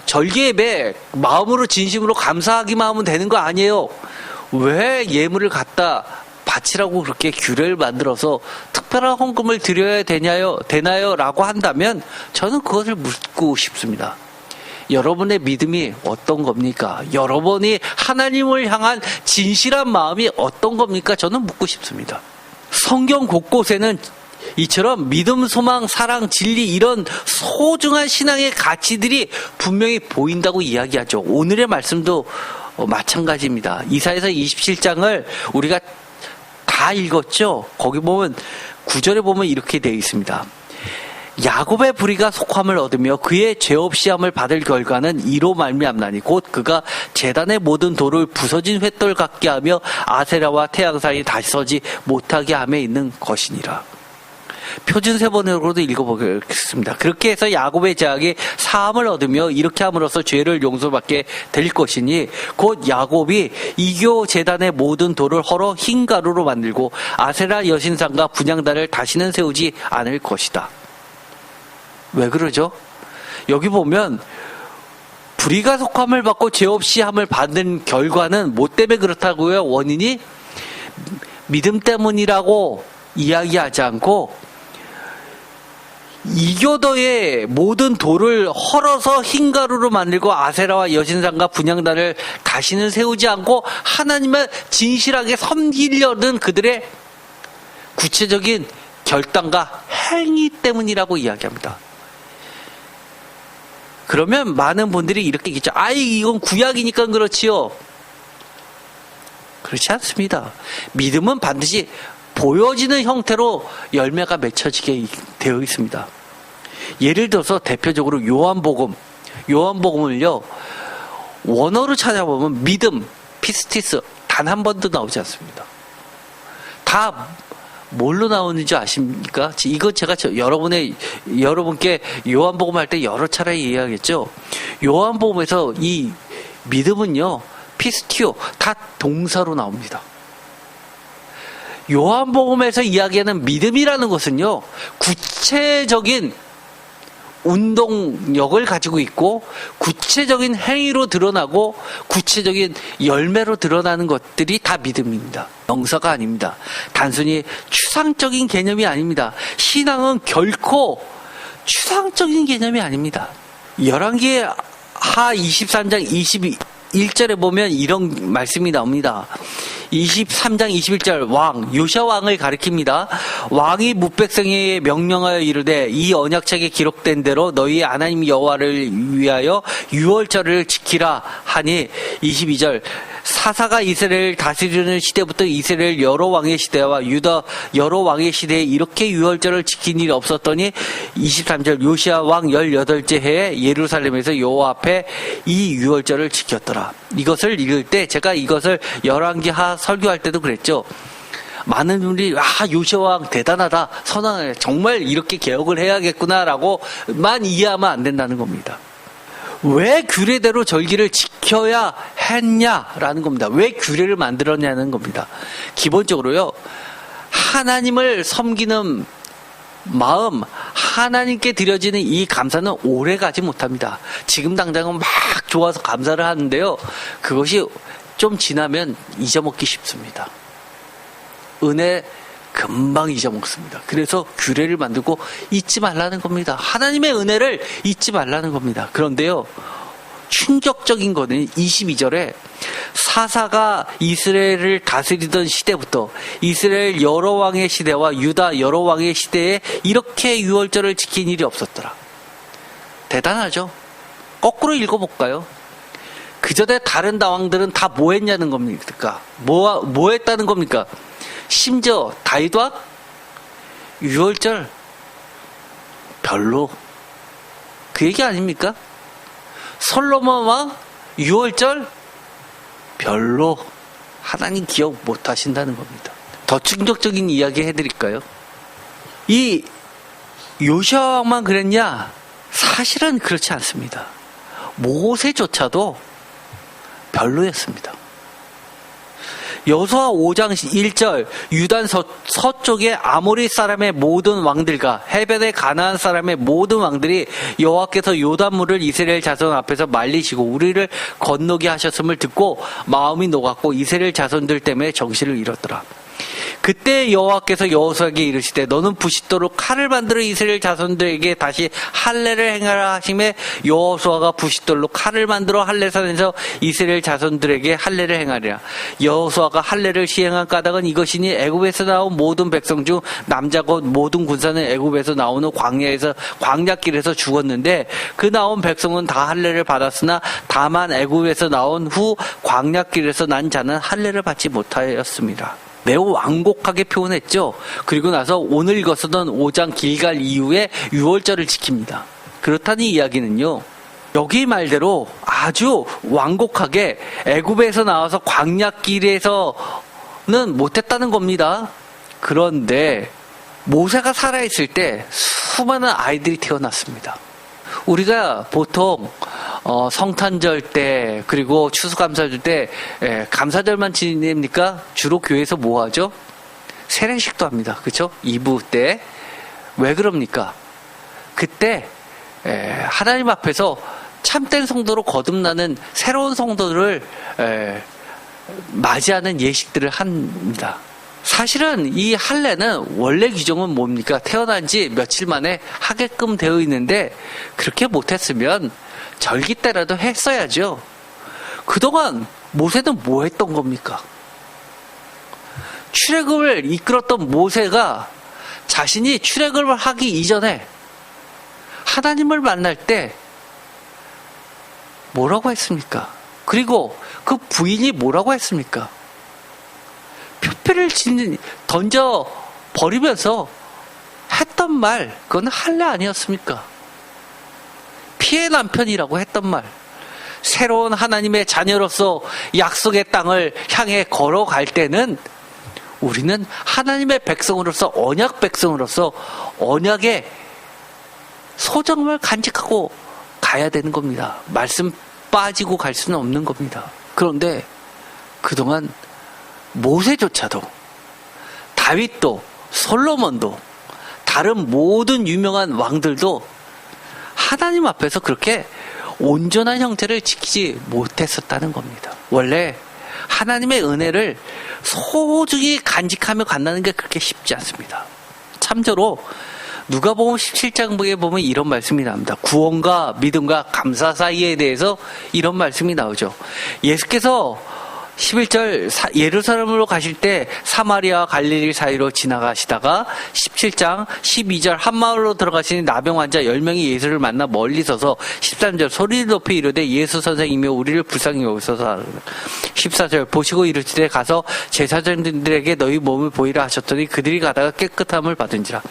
절기 예배 마음으로 진심으로 감사하기만 하면 되는 거 아니에요. 왜 예물을 갖다 바치라고 그렇게 규례를 만들어서 특별한 헌금을 드려야 되나요? 라고 한다면 저는 그것을 묻고 싶습니다. 여러분의 믿음이 어떤 겁니까? 여러분이 하나님을 향한 진실한 마음이 어떤 겁니까? 저는 묻고 싶습니다. 성경 곳곳에는 이처럼 믿음, 소망, 사랑, 진리 이런 소중한 신앙의 가치들이 분명히 보인다고 이야기하죠. 오늘의 말씀도 마찬가지입니다. 이사야서 27장을 우리가 다 읽었죠. 거기 보면 9절에 보면 이렇게 되어 있습니다. 야곱의 불의가 속함을 얻으며 그의 죄 없이 함을 받을 결과는 이로 말미암나니 곧 그가 제단의 모든 돌을 부서진 횃돌 같게 하며 아세라와 태양상이 다시 서지 못하게 함에 있는 것이니라. 표준 세번역으로도 읽어보겠습니다. 그렇게 해서 야곱의 죄악이 사함을 얻으며 이렇게 함으로써 죄를 용서받게 될 것이니 곧 야곱이 이교 제단의 모든 돌을 헐어 흰 가루로 만들고 아세라 여신상과 분향단을 다시는 세우지 않을 것이다. 왜 그러죠? 여기 보면 불의가 속함을 받고 죄 없이 함을 받는 결과는 뭐 때문에 그렇다고요? 원인이 믿음 때문이라고 이야기하지 않고 이교도의 모든 돌을 헐어서 흰 가루로 만들고 아세라와 여신상과 분향단을 다시는 세우지 않고 하나님을 진실하게 섬기려는 그들의 구체적인 결단과 행위 때문이라고 이야기합니다. 그러면 많은 분들이 이렇게 얘기했죠. 이건 구약이니까 그렇지요. 그렇지 않습니다. 믿음은 반드시 보여지는 형태로 열매가 맺혀지게 되어 있습니다. 예를 들어서 대표적으로 요한복음을요, 원어로 찾아보면 믿음, 피스티스 단 한 번도 나오지 않습니다. 다 뭘로 나오는지 아십니까? 이거 제가 여러분께 요한복음 할 때 여러 차례 이야기했죠. 요한복음에서 이 믿음은요, 피스티오 다 동사로 나옵니다. 요한복음에서 이야기하는 믿음이라는 것은요, 구체적인 운동력을 가지고 있고 구체적인 행위로 드러나고 구체적인 열매로 드러나는 것들이 다 믿음입니다. 명사가 아닙니다. 단순히 추상적인 개념이 아닙니다. 신앙은 결코 추상적인 개념이 아닙니다. 열왕기 하 23장 21절에 보면 이런 말씀이 나옵니다. 23장 21절 요시아 왕을 가리킵니다. 왕이 뭇백성에게 명령하여 이르되 이 언약책에 기록된 대로 너희 하나님 여호와를 위하여 유월절을 지키라 하니 22절 사사가 이스라엘을 다스리는 시대부터 이스라엘 여러 왕의 시대와 유다 여러 왕의 시대에 이렇게 유월절을 지킨 일이 없었더니 23절 요시아 왕 18째 해에 예루살렘에서 여호와 앞에 이 유월절을 지켰더라. 이것을 읽을 때 제가 이것을 열왕기하 설교할 때도 그랬죠. 많은 분들이 요시아 왕 대단하다, 선왕을 정말 이렇게 개혁을 해야겠구나라고만 이해하면 안 된다는 겁니다. 왜 규례대로 절기를 지켜야 했냐라는 겁니다. 왜 규례를 만들었냐는 겁니다. 기본적으로요, 하나님을 섬기는 마음, 하나님께 드려지는 이 감사는 오래 가지 못합니다. 지금 당장은 막 좋아서 감사를 하는데요, 그것이 좀 지나면 잊어먹기 쉽습니다. 은혜 금방 잊어먹습니다. 그래서 규례를 만들고 잊지 말라는 겁니다. 하나님의 은혜를 잊지 말라는 겁니다. 그런데요, 충격적인 거는 22절에 사사가 이스라엘을 다스리던 시대부터 이스라엘 여러 왕의 시대와 유다 여러 왕의 시대에 이렇게 유월절을 지킨 일이 없었더라. 대단하죠? 거꾸로 읽어볼까요? 그 전에 다른 왕들은 다 뭐 했냐는 겁니까? 뭐 했다는 겁니까? 심지어 다윗 왕 유월절 별로, 그 얘기 아닙니까? 솔로몬 왕 유월절 별로, 하나님 기억 못 하신다는 겁니다. 더 충격적인 이야기 해드릴까요? 이 요시아 왕만 그랬냐? 사실은 그렇지 않습니다. 모세조차도 별로였습니다. 여호수아 5장 1절 유단 서쪽의 아모리 사람의 모든 왕들과 해변의 가나안 사람의 모든 왕들이 여호와께서 요단물을 이스라엘 자손 앞에서 말리시고 우리를 건너게 하셨음을 듣고 마음이 녹았고 이스라엘 자손들 때문에 정신을 잃었더라. 그때 여호와께서 여호수아에게 이르시되 너는 부싯돌로 칼을 만들어 이스라엘 자손들에게 다시 할례를 행하라 하심에 여호수아가 부싯돌로 칼을 만들어 할례산에서 이스라엘 자손들에게 할례를 행하리라. 여호수아가 할례를 시행한 까닭은 이것이니 애굽에서 나온 모든 백성 중 남자 곧 모든 군사는 애굽에서 나오는 광야길에서 죽었는데 그 나온 백성은 다 할례를 받았으나 다만 애굽에서 나온 후 광야길에서 난 자는 할례를 받지 못하였습니다. 매우 완곡하게 표현했죠. 그리고 나서 오늘 읽었던 5장 길갈 이후에 유월절을 지킵니다. 그렇다는 이야기는요, 여기 말대로 아주 완곡하게 애굽에서 나와서 광야길에서는 못했다는 겁니다. 그런데 모세가 살아있을 때 수많은 아이들이 태어났습니다. 우리가 보통 성탄절 때 그리고 추수감사절 때 감사절만 지냅니까? 주로 교회에서 뭐 하죠? 세례식도 합니다. 그렇죠? 2부 때. 왜 그럽니까? 그때 하나님 앞에서 참된 성도로 거듭나는 새로운 성도를 맞이하는 예식들을 합니다. 사실은 이 할례는 원래 규정은 뭡니까? 태어난 지 며칠 만에 하게끔 되어 있는데 그렇게 못했으면 절기 때라도 했어야죠. 그동안 모세는 뭐 했던 겁니까? 출애굽을 이끌었던 모세가 자신이 출애굽을 하기 이전에 하나님을 만날 때 뭐라고 했습니까? 그리고 그 부인이 뭐라고 했습니까? 표피를 던져 버리면서 했던 말, 그건 할례 아니었습니까? 피해 남편이라고 했던 말, 새로운 하나님의 자녀로서 약속의 땅을 향해 걸어갈 때는 우리는 하나님의 백성으로서, 언약 백성으로서 언약의 소정을 간직하고 가야 되는 겁니다. 말씀 빠지고 갈 수는 없는 겁니다. 그런데 그동안 모세조차도, 다윗도, 솔로몬도, 다른 모든 유명한 왕들도 하나님 앞에서 그렇게 온전한 형태를 지키지 못했었다는 겁니다. 원래 하나님의 은혜를 소중히 간직하며 간다는 게 그렇게 쉽지 않습니다. 참조로 누가복음 17장에 보면 이런 말씀이 나옵니다. 구원과 믿음과 감사 사이에 대해서 이런 말씀이 나오죠. 예수께서 11절 예루살렘으로 가실 때 사마리아와 갈릴리 사이로 지나가시다가 17장 12절 한 마을로 들어가시니 나병 환자 10명이 예수를 만나 멀리 서서 13절 소리를 높이 이르되 예수 선생이며 우리를 불쌍히 여기소서. 14절 보시고 이르시되 가서 제사장들에게 너희 몸을 보이라 하셨더니 그들이 가다가 깨끗함을 받은지라.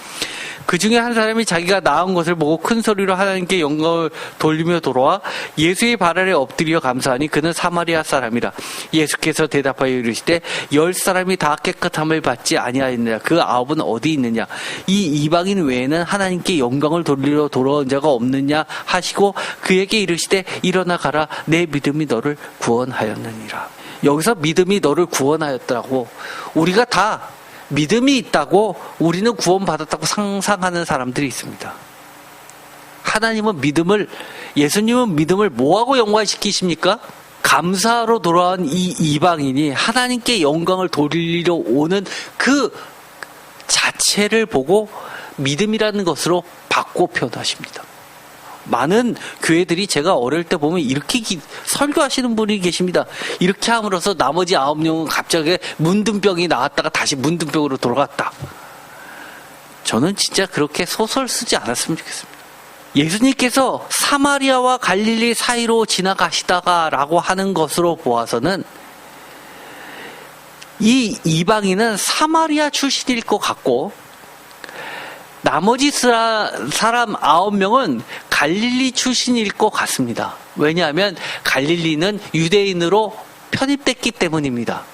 그 중에 한 사람이 자기가 나은 것을 보고 큰 소리로 하나님께 영광을 돌리며 돌아와 예수의 발 아래 엎드려 감사하니 그는 사마리아 사람이라. 예수께서 대답하여 이르시되 10사람이 다 깨끗함을 받지 아니하였느냐. 그 9은 어디 있느냐. 이 이방인 외에는 하나님께 영광을 돌리러 돌아온 자가 없느냐 하시고 그에게 이르시되 일어나 가라. 내 믿음이 너를 구원하였느니라. 여기서 믿음이 너를 구원하였더라고. 우리가 다 믿음이 있다고 우리는 구원받았다고 상상하는 사람들이 있습니다. 하나님은 예수님은 믿음을 뭐하고 연관시키십니까? 감사로 돌아온 이 이방인이 하나님께 영광을 돌리러 오는 그 자체를 보고 믿음이라는 것으로 바꿔 표현하십니다. 많은 교회들이 제가 어릴 때 보면 이렇게 설교하시는 분이 계십니다. 이렇게 함으로써 나머지 9명은 갑자기 문둥병이 나왔다가 다시 문둥병으로 돌아갔다. 저는 진짜 그렇게 소설 쓰지 않았으면 좋겠습니다. 예수님께서 사마리아와 갈릴리 사이로 지나가시다가 라고 하는 것으로 보아서는 이 이방인은 사마리아 출신일 것 같고 나머지 사람 9명은 갈릴리 출신일 것 같습니다. 왜냐하면 갈릴리는 유대인으로 편입됐기 때문입니다.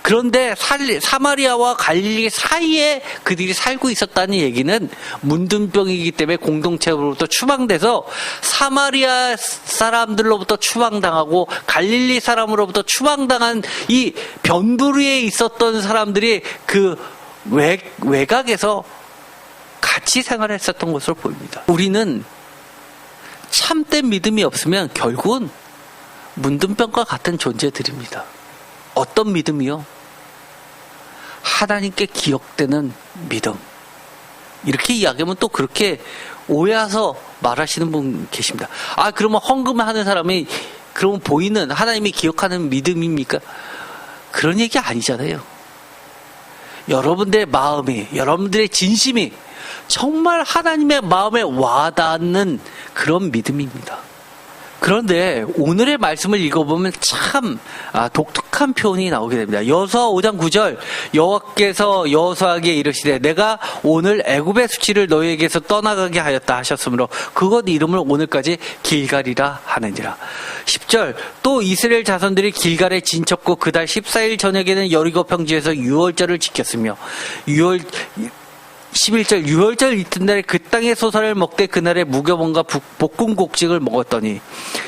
그런데 사마리아와 갈릴리 사이에 그들이 살고 있었다는 얘기는 문둥병이기 때문에 공동체로부터 추방돼서 사마리아 사람들로부터 추방당하고 갈릴리 사람으로부터 추방당한 이 변두리에 있었던 사람들이 그 외곽에서 같이 생활했었던 것으로 보입니다. 우리는 참된 믿음이 없으면 결국은 문둥병과 같은 존재들입니다. 어떤 믿음이요? 하나님께 기억되는 믿음. 이렇게 이야기하면 또 그렇게 오해해서 말하시는 분 계십니다. 그러면 헌금하는 사람이 그러면 보이는 하나님이 기억하는 믿음입니까? 그런 얘기 아니잖아요. 여러분들의 마음이, 여러분들의 진심이 정말 하나님의 마음에 와닿는 그런 믿음입니다. 그런데 오늘의 말씀을 읽어보면 참 독특한 표현이 나오게 됩니다. 여호수아 5장 9절 여호와께서 여호수아에게 이르시되 내가 오늘 애굽의 수치를 너희에게서 떠나가게 하였다 하셨으므로 그것 이름을 오늘까지 길갈이라 하느니라. 10절 또 이스라엘 자손들이 길갈에 진쳤고 그달 14일 저녁에는 여리고 평지에서 유월절을 지켰으며 11절 유월절 이튿날에 그 땅의 소산을 먹되 그날에 무교본과 볶은 곡식을 먹었더니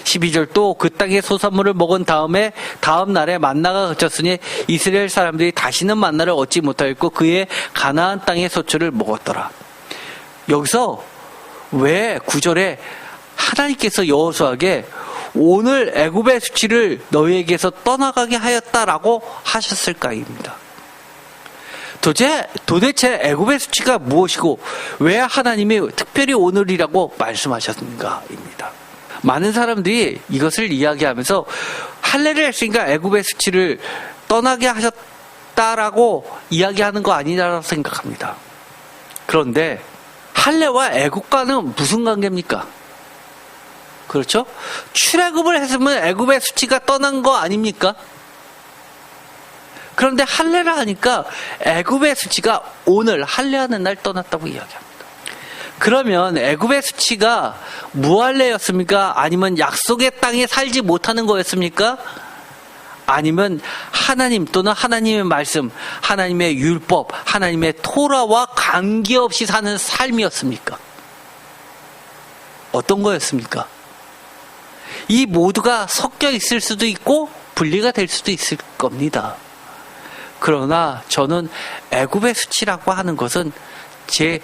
12절 또 그 땅의 소산물을 먹은 다음에 다음 날에 만나가 그쳤으니 이스라엘 사람들이 다시는 만나를 얻지 못하였고 그의 가나안 땅의 소출을 먹었더라. 여기서 왜 9절에 하나님께서 여호수아에게 오늘 애굽의 수치를 너희에게서 떠나가게 하였다라고 하셨을까입니다. 도대체 애굽의 수치가 무엇이고 왜 하나님이 특별히 오늘이라고 말씀하셨는가입니다. 많은 사람들이 이것을 이야기하면서 할례를 했으니까 애굽의 수치를 떠나게 하셨다라고 이야기하는 거 아니냐고 생각합니다. 그런데 할례와 애굽과는 무슨 관계입니까? 그렇죠? 출애굽을 했으면 애굽의 수치가 떠난 거 아닙니까? 그런데 할례를 하니까 애굽의 수치가 오늘 할례하는 날 떠났다고 이야기합니다. 그러면 애굽의 수치가 무할례였습니까? 아니면 약속의 땅에 살지 못하는 거였습니까? 아니면 하나님 또는 하나님의 말씀, 하나님의 율법, 하나님의 토라와 관계없이 사는 삶이었습니까? 어떤 거였습니까? 이 모두가 섞여 있을 수도 있고 분리가 될 수도 있을 겁니다. 그러나 저는 애굽의 수치라고 하는 것은 제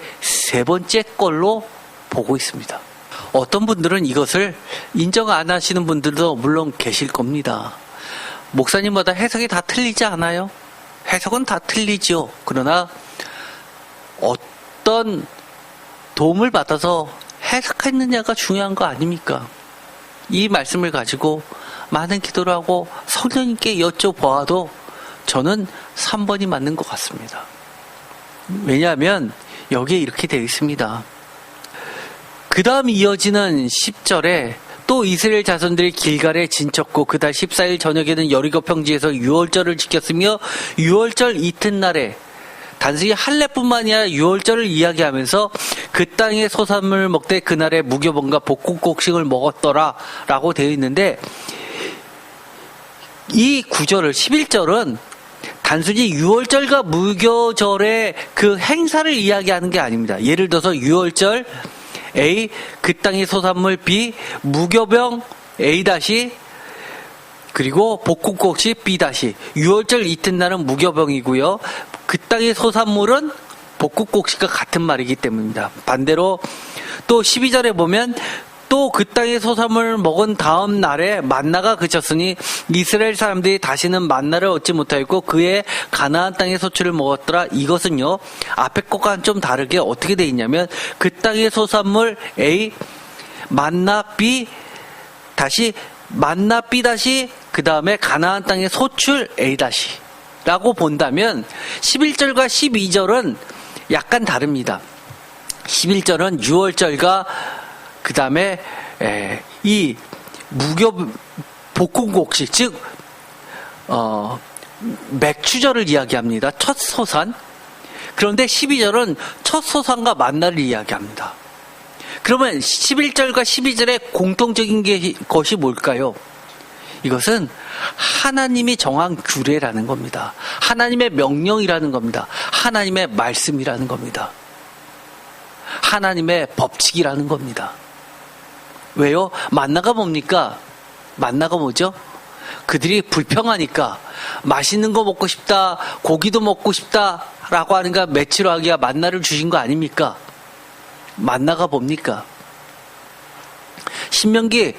세 번째 걸로 보고 있습니다. 어떤 분들은 이것을 인정 안 하시는 분들도 물론 계실 겁니다. 목사님마다 해석이 다 틀리지 않아요? 해석은 다 틀리죠. 그러나 어떤 도움을 받아서 해석했느냐가 중요한 거 아닙니까? 이 말씀을 가지고 많은 기도를 하고 성령님께 여쭤보아도 저는 3번이 맞는 것 같습니다. 왜냐하면 여기에 이렇게 되어 있습니다. 그 다음 이어지는 10절에 또 이스라엘 자손들이 길갈에 진쳤고 그달 14일 저녁에는 여리고 평지에서 유월절을 지켰으며 유월절 이튿날에 단순히 할례뿐만이 아니라 유월절을 이야기하면서 그 땅의 소산물을 먹되 그날에 무교병과 볶음곡식을 먹었더라 라고 되어 있는데, 이 구절을 11절은 단순히 유월절과 무교절의 그 행사를 이야기하는 게 아닙니다. 예를 들어서 유월절 A, 그 땅의 소산물 B, 무교병 A-, 그리고 볶음곡식 B-. 유월절 이튿날은 무교병이고요. 그 땅의 소산물은 볶음곡식과 같은 말이기 때문입니다. 반대로 또 12절에 보면 또 그 땅의 소산물을 먹은 다음 날에 만나가 그쳤으니 이스라엘 사람들이 다시는 만나를 얻지 못하였고 그의 가나안 땅의 소출을 먹었더라. 이것은요, 앞에 것과는 좀 다르게 어떻게 되어 있냐면 그 땅의 소산물 A, 만나 B, 다시 만나 B-, 그 다음에 가나안 땅의 소출 A- 라고 본다면 11절과 12절은 약간 다릅니다. 11절은 유월절과 그 다음에 이 볶음곡식, 즉 맥추절을 이야기합니다. 첫 소산. 그런데 12절은 첫 소산과 만나를 이야기합니다. 그러면 11절과 12절의 공통적인 것이 뭘까요? 이것은 하나님이 정한 규례라는 겁니다. 하나님의 명령이라는 겁니다. 하나님의 말씀이라는 겁니다. 하나님의 법칙이라는 겁니다. 왜요? 만나가 뭡니까? 만나가 뭐죠? 그들이 불평하니까 맛있는 거 먹고 싶다, 고기도 먹고 싶다 라고 하니까 매치로 하기가 만나를 주신 거 아닙니까? 만나가 뭡니까? 신명기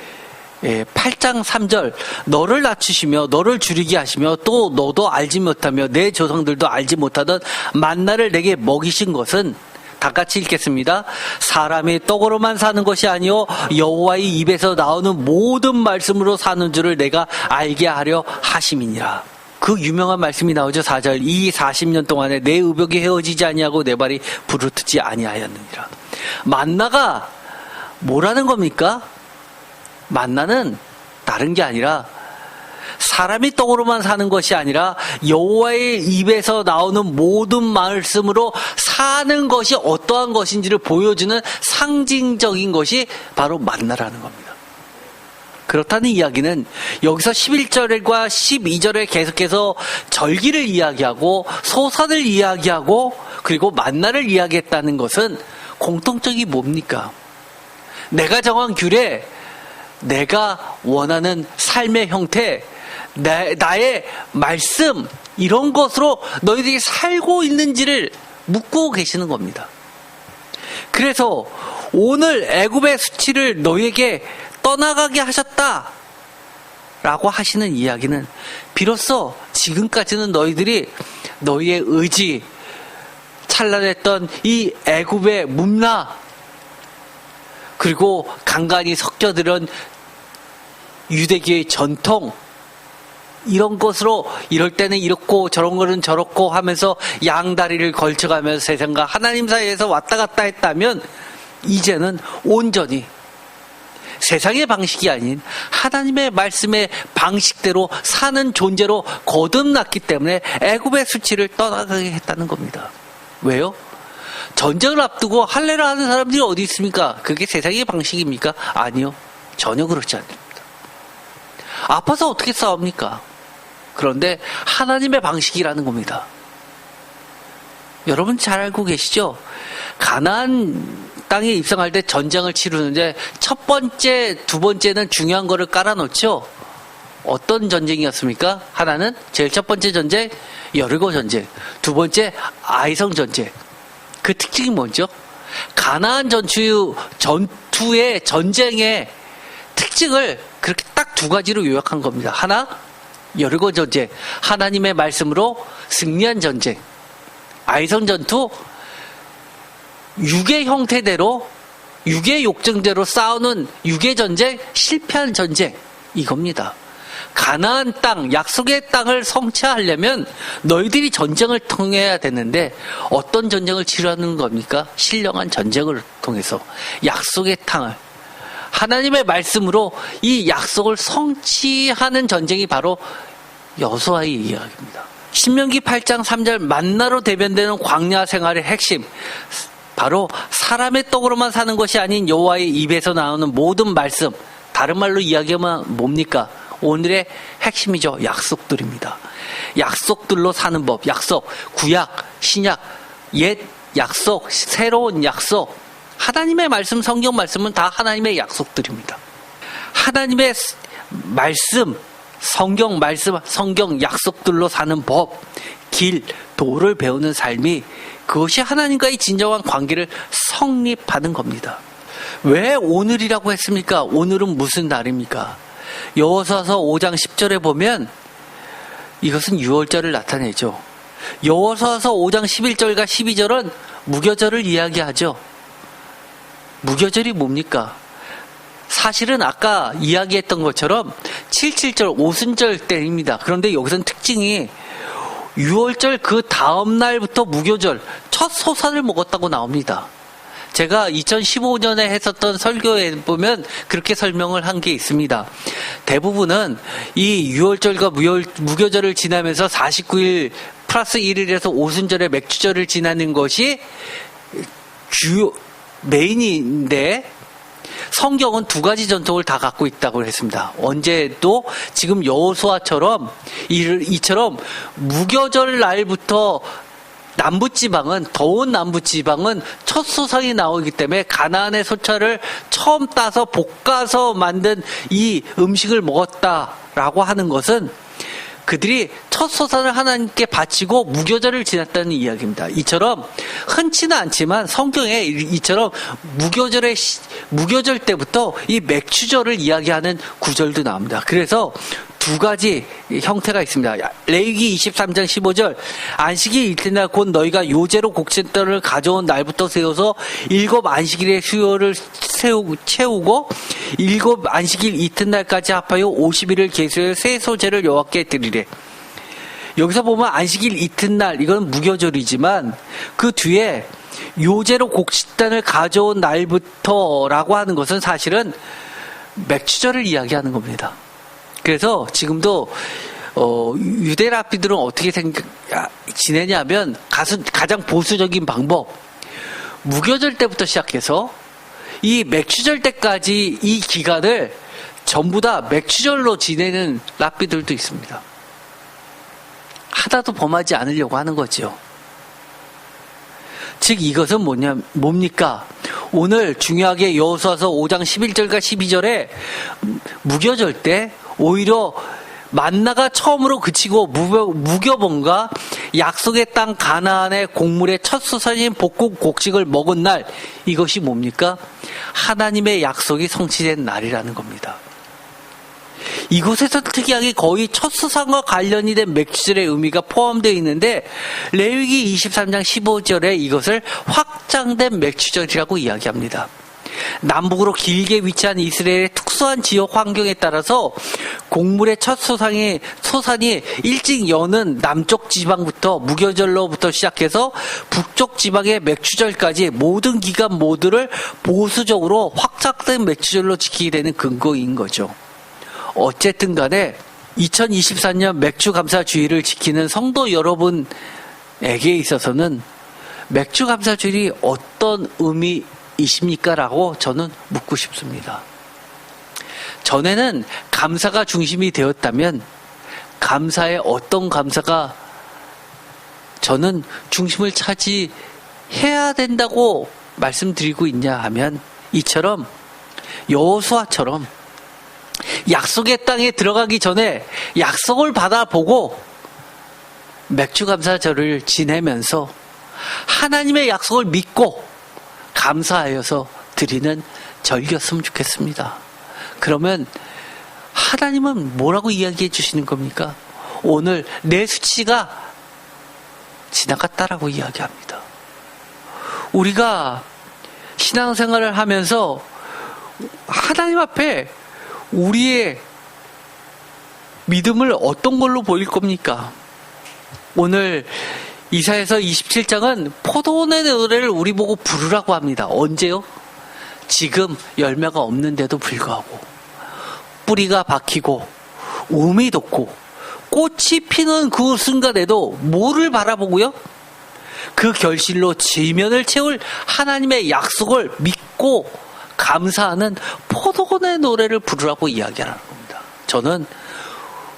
8장 3절, 너를 낮추시며 너를 줄이게 하시며 또 너도 알지 못하며 내 조상들도 알지 못하던 만나를 내게 먹이신 것은, 다 같이 읽겠습니다. 사람이 떡으로만 사는 것이 아니요 여호와의 입에서 나오는 모든 말씀으로 사는 줄을 내가 알게 하려 하심이니라. 그 유명한 말씀이 나오죠. 4절, 이 40년 동안에 내 의복이 헤어지지 아니하고 내 발이 부르트지 아니하였느니라. 만나가 뭐라는 겁니까? 만나는 다른 게 아니라 사람이 떡으로만 사는 것이 아니라 여호와의 입에서 나오는 모든 말씀으로 사는 것이 어떠한 것인지를 보여주는 상징적인 것이 바로 만나라는 겁니다. 그렇다는 이야기는 여기서 11절과 12절에 계속해서 절기를 이야기하고 소산을 이야기하고 그리고 만나를 이야기했다는 것은 공통적이 뭡니까? 내가 정한 규례, 내가 원하는 삶의 형태, 나의 말씀, 이런 것으로 너희들이 살고 있는지를 묻고 계시는 겁니다. 그래서 오늘 애굽의 수치를 너희에게 떠나가게 하셨다 라고 하시는 이야기는 비로소 지금까지는 너희들이 너희의 의지, 찬란했던 이 애굽의 문화, 그리고 간간히 섞여들은 유대교의 전통, 이런 것으로 이럴 때는 이렇고 저런 거는 저렇고 하면서 양다리를 걸쳐가면서 세상과 하나님 사이에서 왔다 갔다 했다면, 이제는 온전히 세상의 방식이 아닌 하나님의 말씀의 방식대로 사는 존재로 거듭났기 때문에 애굽의 수치를 떠나가게 했다는 겁니다. 왜요? 전쟁을 앞두고 할례를 하는 사람들이 어디 있습니까? 그게 세상의 방식입니까? 아니요. 전혀 그렇지 않습니다. 아파서 어떻게 싸웁니까? 그런데 하나님의 방식이라는 겁니다. 여러분 잘 알고 계시죠? 가나안 땅에 입성할 때 전쟁을 치르는데 첫 번째, 두 번째는 중요한 거를 깔아놓죠. 어떤 전쟁이었습니까? 하나는 제일 첫 번째 전쟁, 여리고 전쟁. 두 번째, 아이성 전쟁. 그 특징이 뭐죠? 가나안 전투 두의 전쟁의 특징을 그렇게 딱 두 가지로 요약한 겁니다. 하나, 여리고 전쟁, 하나님의 말씀으로 승리한 전쟁. 아이성 전투, 육의 형태대로, 육의 욕정대로 싸우는 육의 전쟁, 실패한 전쟁, 이겁니다. 가나안 땅, 약속의 땅을 성취하려면 너희들이 전쟁을 통해야 되는데 어떤 전쟁을 치르는 겁니까? 신령한 전쟁을 통해서 약속의 땅을, 하나님의 말씀으로 이 약속을 성취하는 전쟁이 바로 여호수아의 이야기입니다. 신명기 8장 3절 만나로 대변되는 광야 생활의 핵심, 바로 사람의 떡으로만 사는 것이 아닌 여호와의 입에서 나오는 모든 말씀, 다른 말로 이야기하면 뭡니까? 오늘의 핵심이죠. 약속들입니다. 약속들로 사는 법, 약속, 구약, 신약, 옛 약속, 새로운 약속, 하나님의 말씀, 성경 말씀은 다 하나님의 약속들입니다. 하나님의 말씀, 성경 말씀, 성경 약속들로 사는 법, 길, 도를 배우는 삶이, 그것이 하나님과의 진정한 관계를 성립하는 겁니다. 왜 오늘이라고 했습니까? 오늘은 무슨 날입니까? 여호수아서 5장 10절에 보면 이것은 유월절을 나타내죠. 여호수아서 5장 11절과 12절은 무교절을 이야기하죠. 무교절이 뭡니까? 사실은 아까 이야기했던 것처럼 77절 오순절 때입니다. 그런데 여기서는 특징이 유월절 그 다음 날부터 무교절, 첫 소산을 먹었다고 나옵니다. 제가 2015년에 했었던 설교에 보면 그렇게 설명을 한 게 있습니다. 대부분은 이 유월절과 무교절을 지나면서 49일 플러스 1일에서 오순절에 맥주절을 지나는 것이 주요 메인인데, 성경은 두 가지 전통을 다 갖고 있다고 했습니다. 언제도 지금 여호수아처럼 이처럼 무교절 날부터 남부지방은, 더운 남부지방은 첫 소상이 나오기 때문에 가나안의 소차를 처음 따서 볶아서 만든 이 음식을 먹었다라고 하는 것은 그들이 첫 소산을 하나님께 바치고 무교절을 지났다는 이야기입니다. 이처럼 흔치는 않지만 성경에 이처럼 무교절 때부터 이 맥주절을 이야기하는 구절도 나옵니다. 그래서 두 가지 형태가 있습니다. 레위기 23장 15절 안식일 이튿날 곧 너희가 요제로 곡식들을 가져온 날부터 세워서 7 안식일의 수요를 채우고 7 안식일 이튿날까지 합하여 50일을 계수하여 새 소제를 여호와께 드리래. 여기서 보면 안식일 이튿날, 이건 무교절이지만 그 뒤에 요제로 곡식단을 가져온 날부터라고 하는 것은 사실은 맥주절을 이야기하는 겁니다. 그래서 지금도 유대 랍비들은 어떻게 지내냐면 가장 보수적인 방법, 무교절 때부터 시작해서 이 맥주절 때까지 이 기간을 전부 다 맥주절로 지내는 랍비들도 있습니다. 하나도 범하지 않으려고 하는 거죠. 즉 이것은 뭡니까? 오늘 중요하게 여호수아서 5장 11절과 12절에 무교절 때 오히려 만나가 처음으로 그치고 무교본과 약속의 땅 가나안의 곡물의 첫 수산인 볶은 곡식을 먹은 날, 이것이 뭡니까? 하나님의 약속이 성취된 날이라는 겁니다. 이곳에서 특이하게 거의 첫 수산과 관련이 된 맥주절의 의미가 포함되어 있는데, 레위기 23장 15절에 이것을 확장된 맥주절이라고 이야기합니다. 남북으로 길게 위치한 이스라엘의 특수한 지역 환경에 따라서 곡물의 첫 소산이 일찍 여는 남쪽 지방부터 무교절로부터 시작해서 북쪽 지방의 맥주절까지 모든 기간 모두를 보수적으로 확장된 맥주절로 지키게 되는 근거인 거죠. 어쨌든 간에 2024년 맥주감사주의를 지키는 성도 여러분에게 있어서는 맥주감사주일이 어떤 의미이십니까? 라고 저는 묻고 싶습니다. 전에는 감사가 중심이 되었다면 감사의 어떤 감사가 저는 중심을 차지해야 된다고 말씀드리고 있냐 하면, 이처럼 여호수아처럼 약속의 땅에 들어가기 전에 약속을 받아보고 맥주감사절을 지내면서 하나님의 약속을 믿고 감사하여서 드리는 절기였으면 좋겠습니다. 그러면 하나님은 뭐라고 이야기해 주시는 겁니까? 오늘 내 수치가 지나갔다라고 이야기합니다. 우리가 신앙생활을 하면서 하나님 앞에 우리의 믿음을 어떤 걸로 보일 겁니까? 오늘 이사야서 27장은 포도원의 노래를 우리 보고 부르라고 합니다. 언제요? 지금 열매가 없는데도 불구하고 뿌리가 박히고 움이 돋고 꽃이 피는 그 순간에도 뭐를 바라보고요? 그 결실로 지면을 채울 하나님의 약속을 믿고 감사하는 포도원의 노래를 부르라고 이야기하는 겁니다. 저는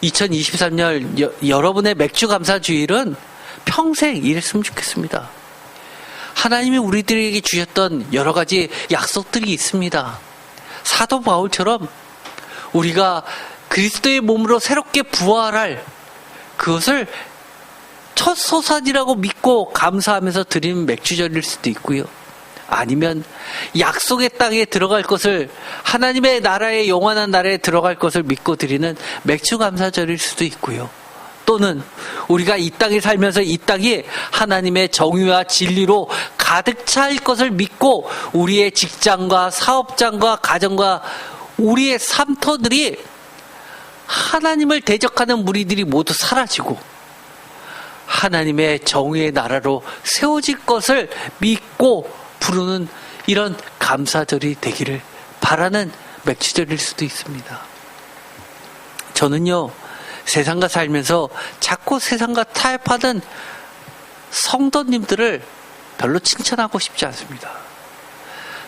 2023년 여러분의 맥주 감사 주일은 평생 이랬으면 좋겠습니다. 하나님이 우리들에게 주셨던 여러 가지 약속들이 있습니다. 사도 바울처럼 우리가 그리스도의 몸으로 새롭게 부활할 그것을 첫 소산이라고 믿고 감사하면서 드리는 맥주절일 수도 있고요. 아니면 약속의 땅에 들어갈 것을, 하나님의 나라의 영원한 나라에 들어갈 것을 믿고 드리는 맥주 감사절일 수도 있고요. 또는 우리가 이 땅에 살면서 이 땅이 하나님의 정의와 진리로 가득 찰 것을 믿고 우리의 직장과 사업장과 가정과 우리의 삶터들이 하나님을 대적하는 무리들이 모두 사라지고 하나님의 정의의 나라로 세워질 것을 믿고 부르는 이런 감사절이 되기를 바라는 맥주절일 수도 있습니다. 저는요, 세상과 살면서 자꾸 세상과 타협하는 성도님들을 별로 칭찬하고 싶지 않습니다.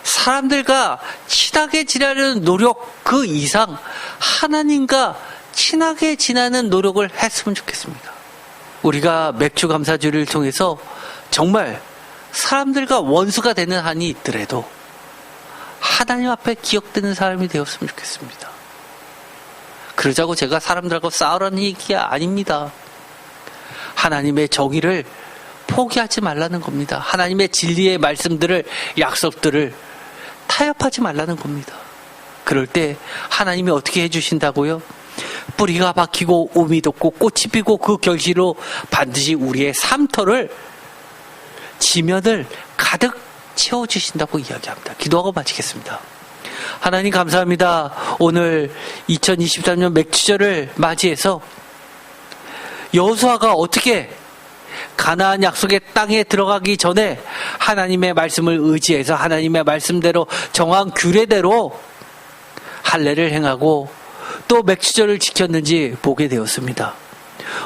사람들과 친하게 지내려는 노력 그 이상 하나님과 친하게 지내는 노력을 했으면 좋겠습니다. 우리가 맥주 감사주를 통해서 정말 사람들과 원수가 되는 한이 있더라도 하나님 앞에 기억되는 사람이 되었으면 좋겠습니다. 그러자고 제가 사람들하고 싸우라는 얘기가 아닙니다. 하나님의 정의를 포기하지 말라는 겁니다. 하나님의 진리의 말씀들을, 약속들을 타협하지 말라는 겁니다. 그럴 때 하나님이 어떻게 해주신다고요? 뿌리가 박히고 움이 돋고 꽃이 피고 그 결실로 반드시 우리의 삶터를, 지면을 가득 채워주신다고 이야기합니다. 기도하고 마치겠습니다. 하나님 감사합니다. 오늘 2023년 맥주절을 맞이해서 여호수아가 어떻게 가나안 약속의 땅에 들어가기 전에 하나님의 말씀을 의지해서 하나님의 말씀대로 정한 규례대로 할례를 행하고 또 맥주절을 지켰는지 보게 되었습니다.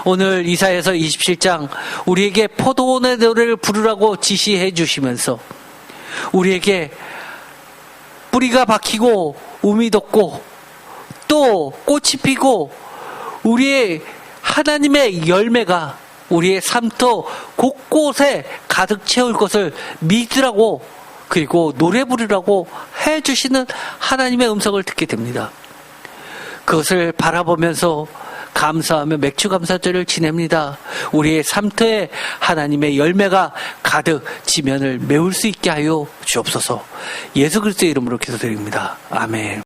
오늘 이사야서 27장 우리에게 포도원의 노래를 부르라고 지시해 주시면서 우리에게 뿌리가 박히고 움이 돋고 또 꽃이 피고 우리의 하나님의 열매가 우리의 삶터 곳곳에 가득 채울 것을 믿으라고, 그리고 노래 부르라고 해주시는 하나님의 음성을 듣게 됩니다. 그것을 바라보면서 감사하며 맥주 감사절을 지냅니다. 우리의 삶터에 하나님의 열매가 가득 지면을 메울 수 있게 하여 주옵소서. 예수 그리스도의 이름으로 기도드립니다. 아멘.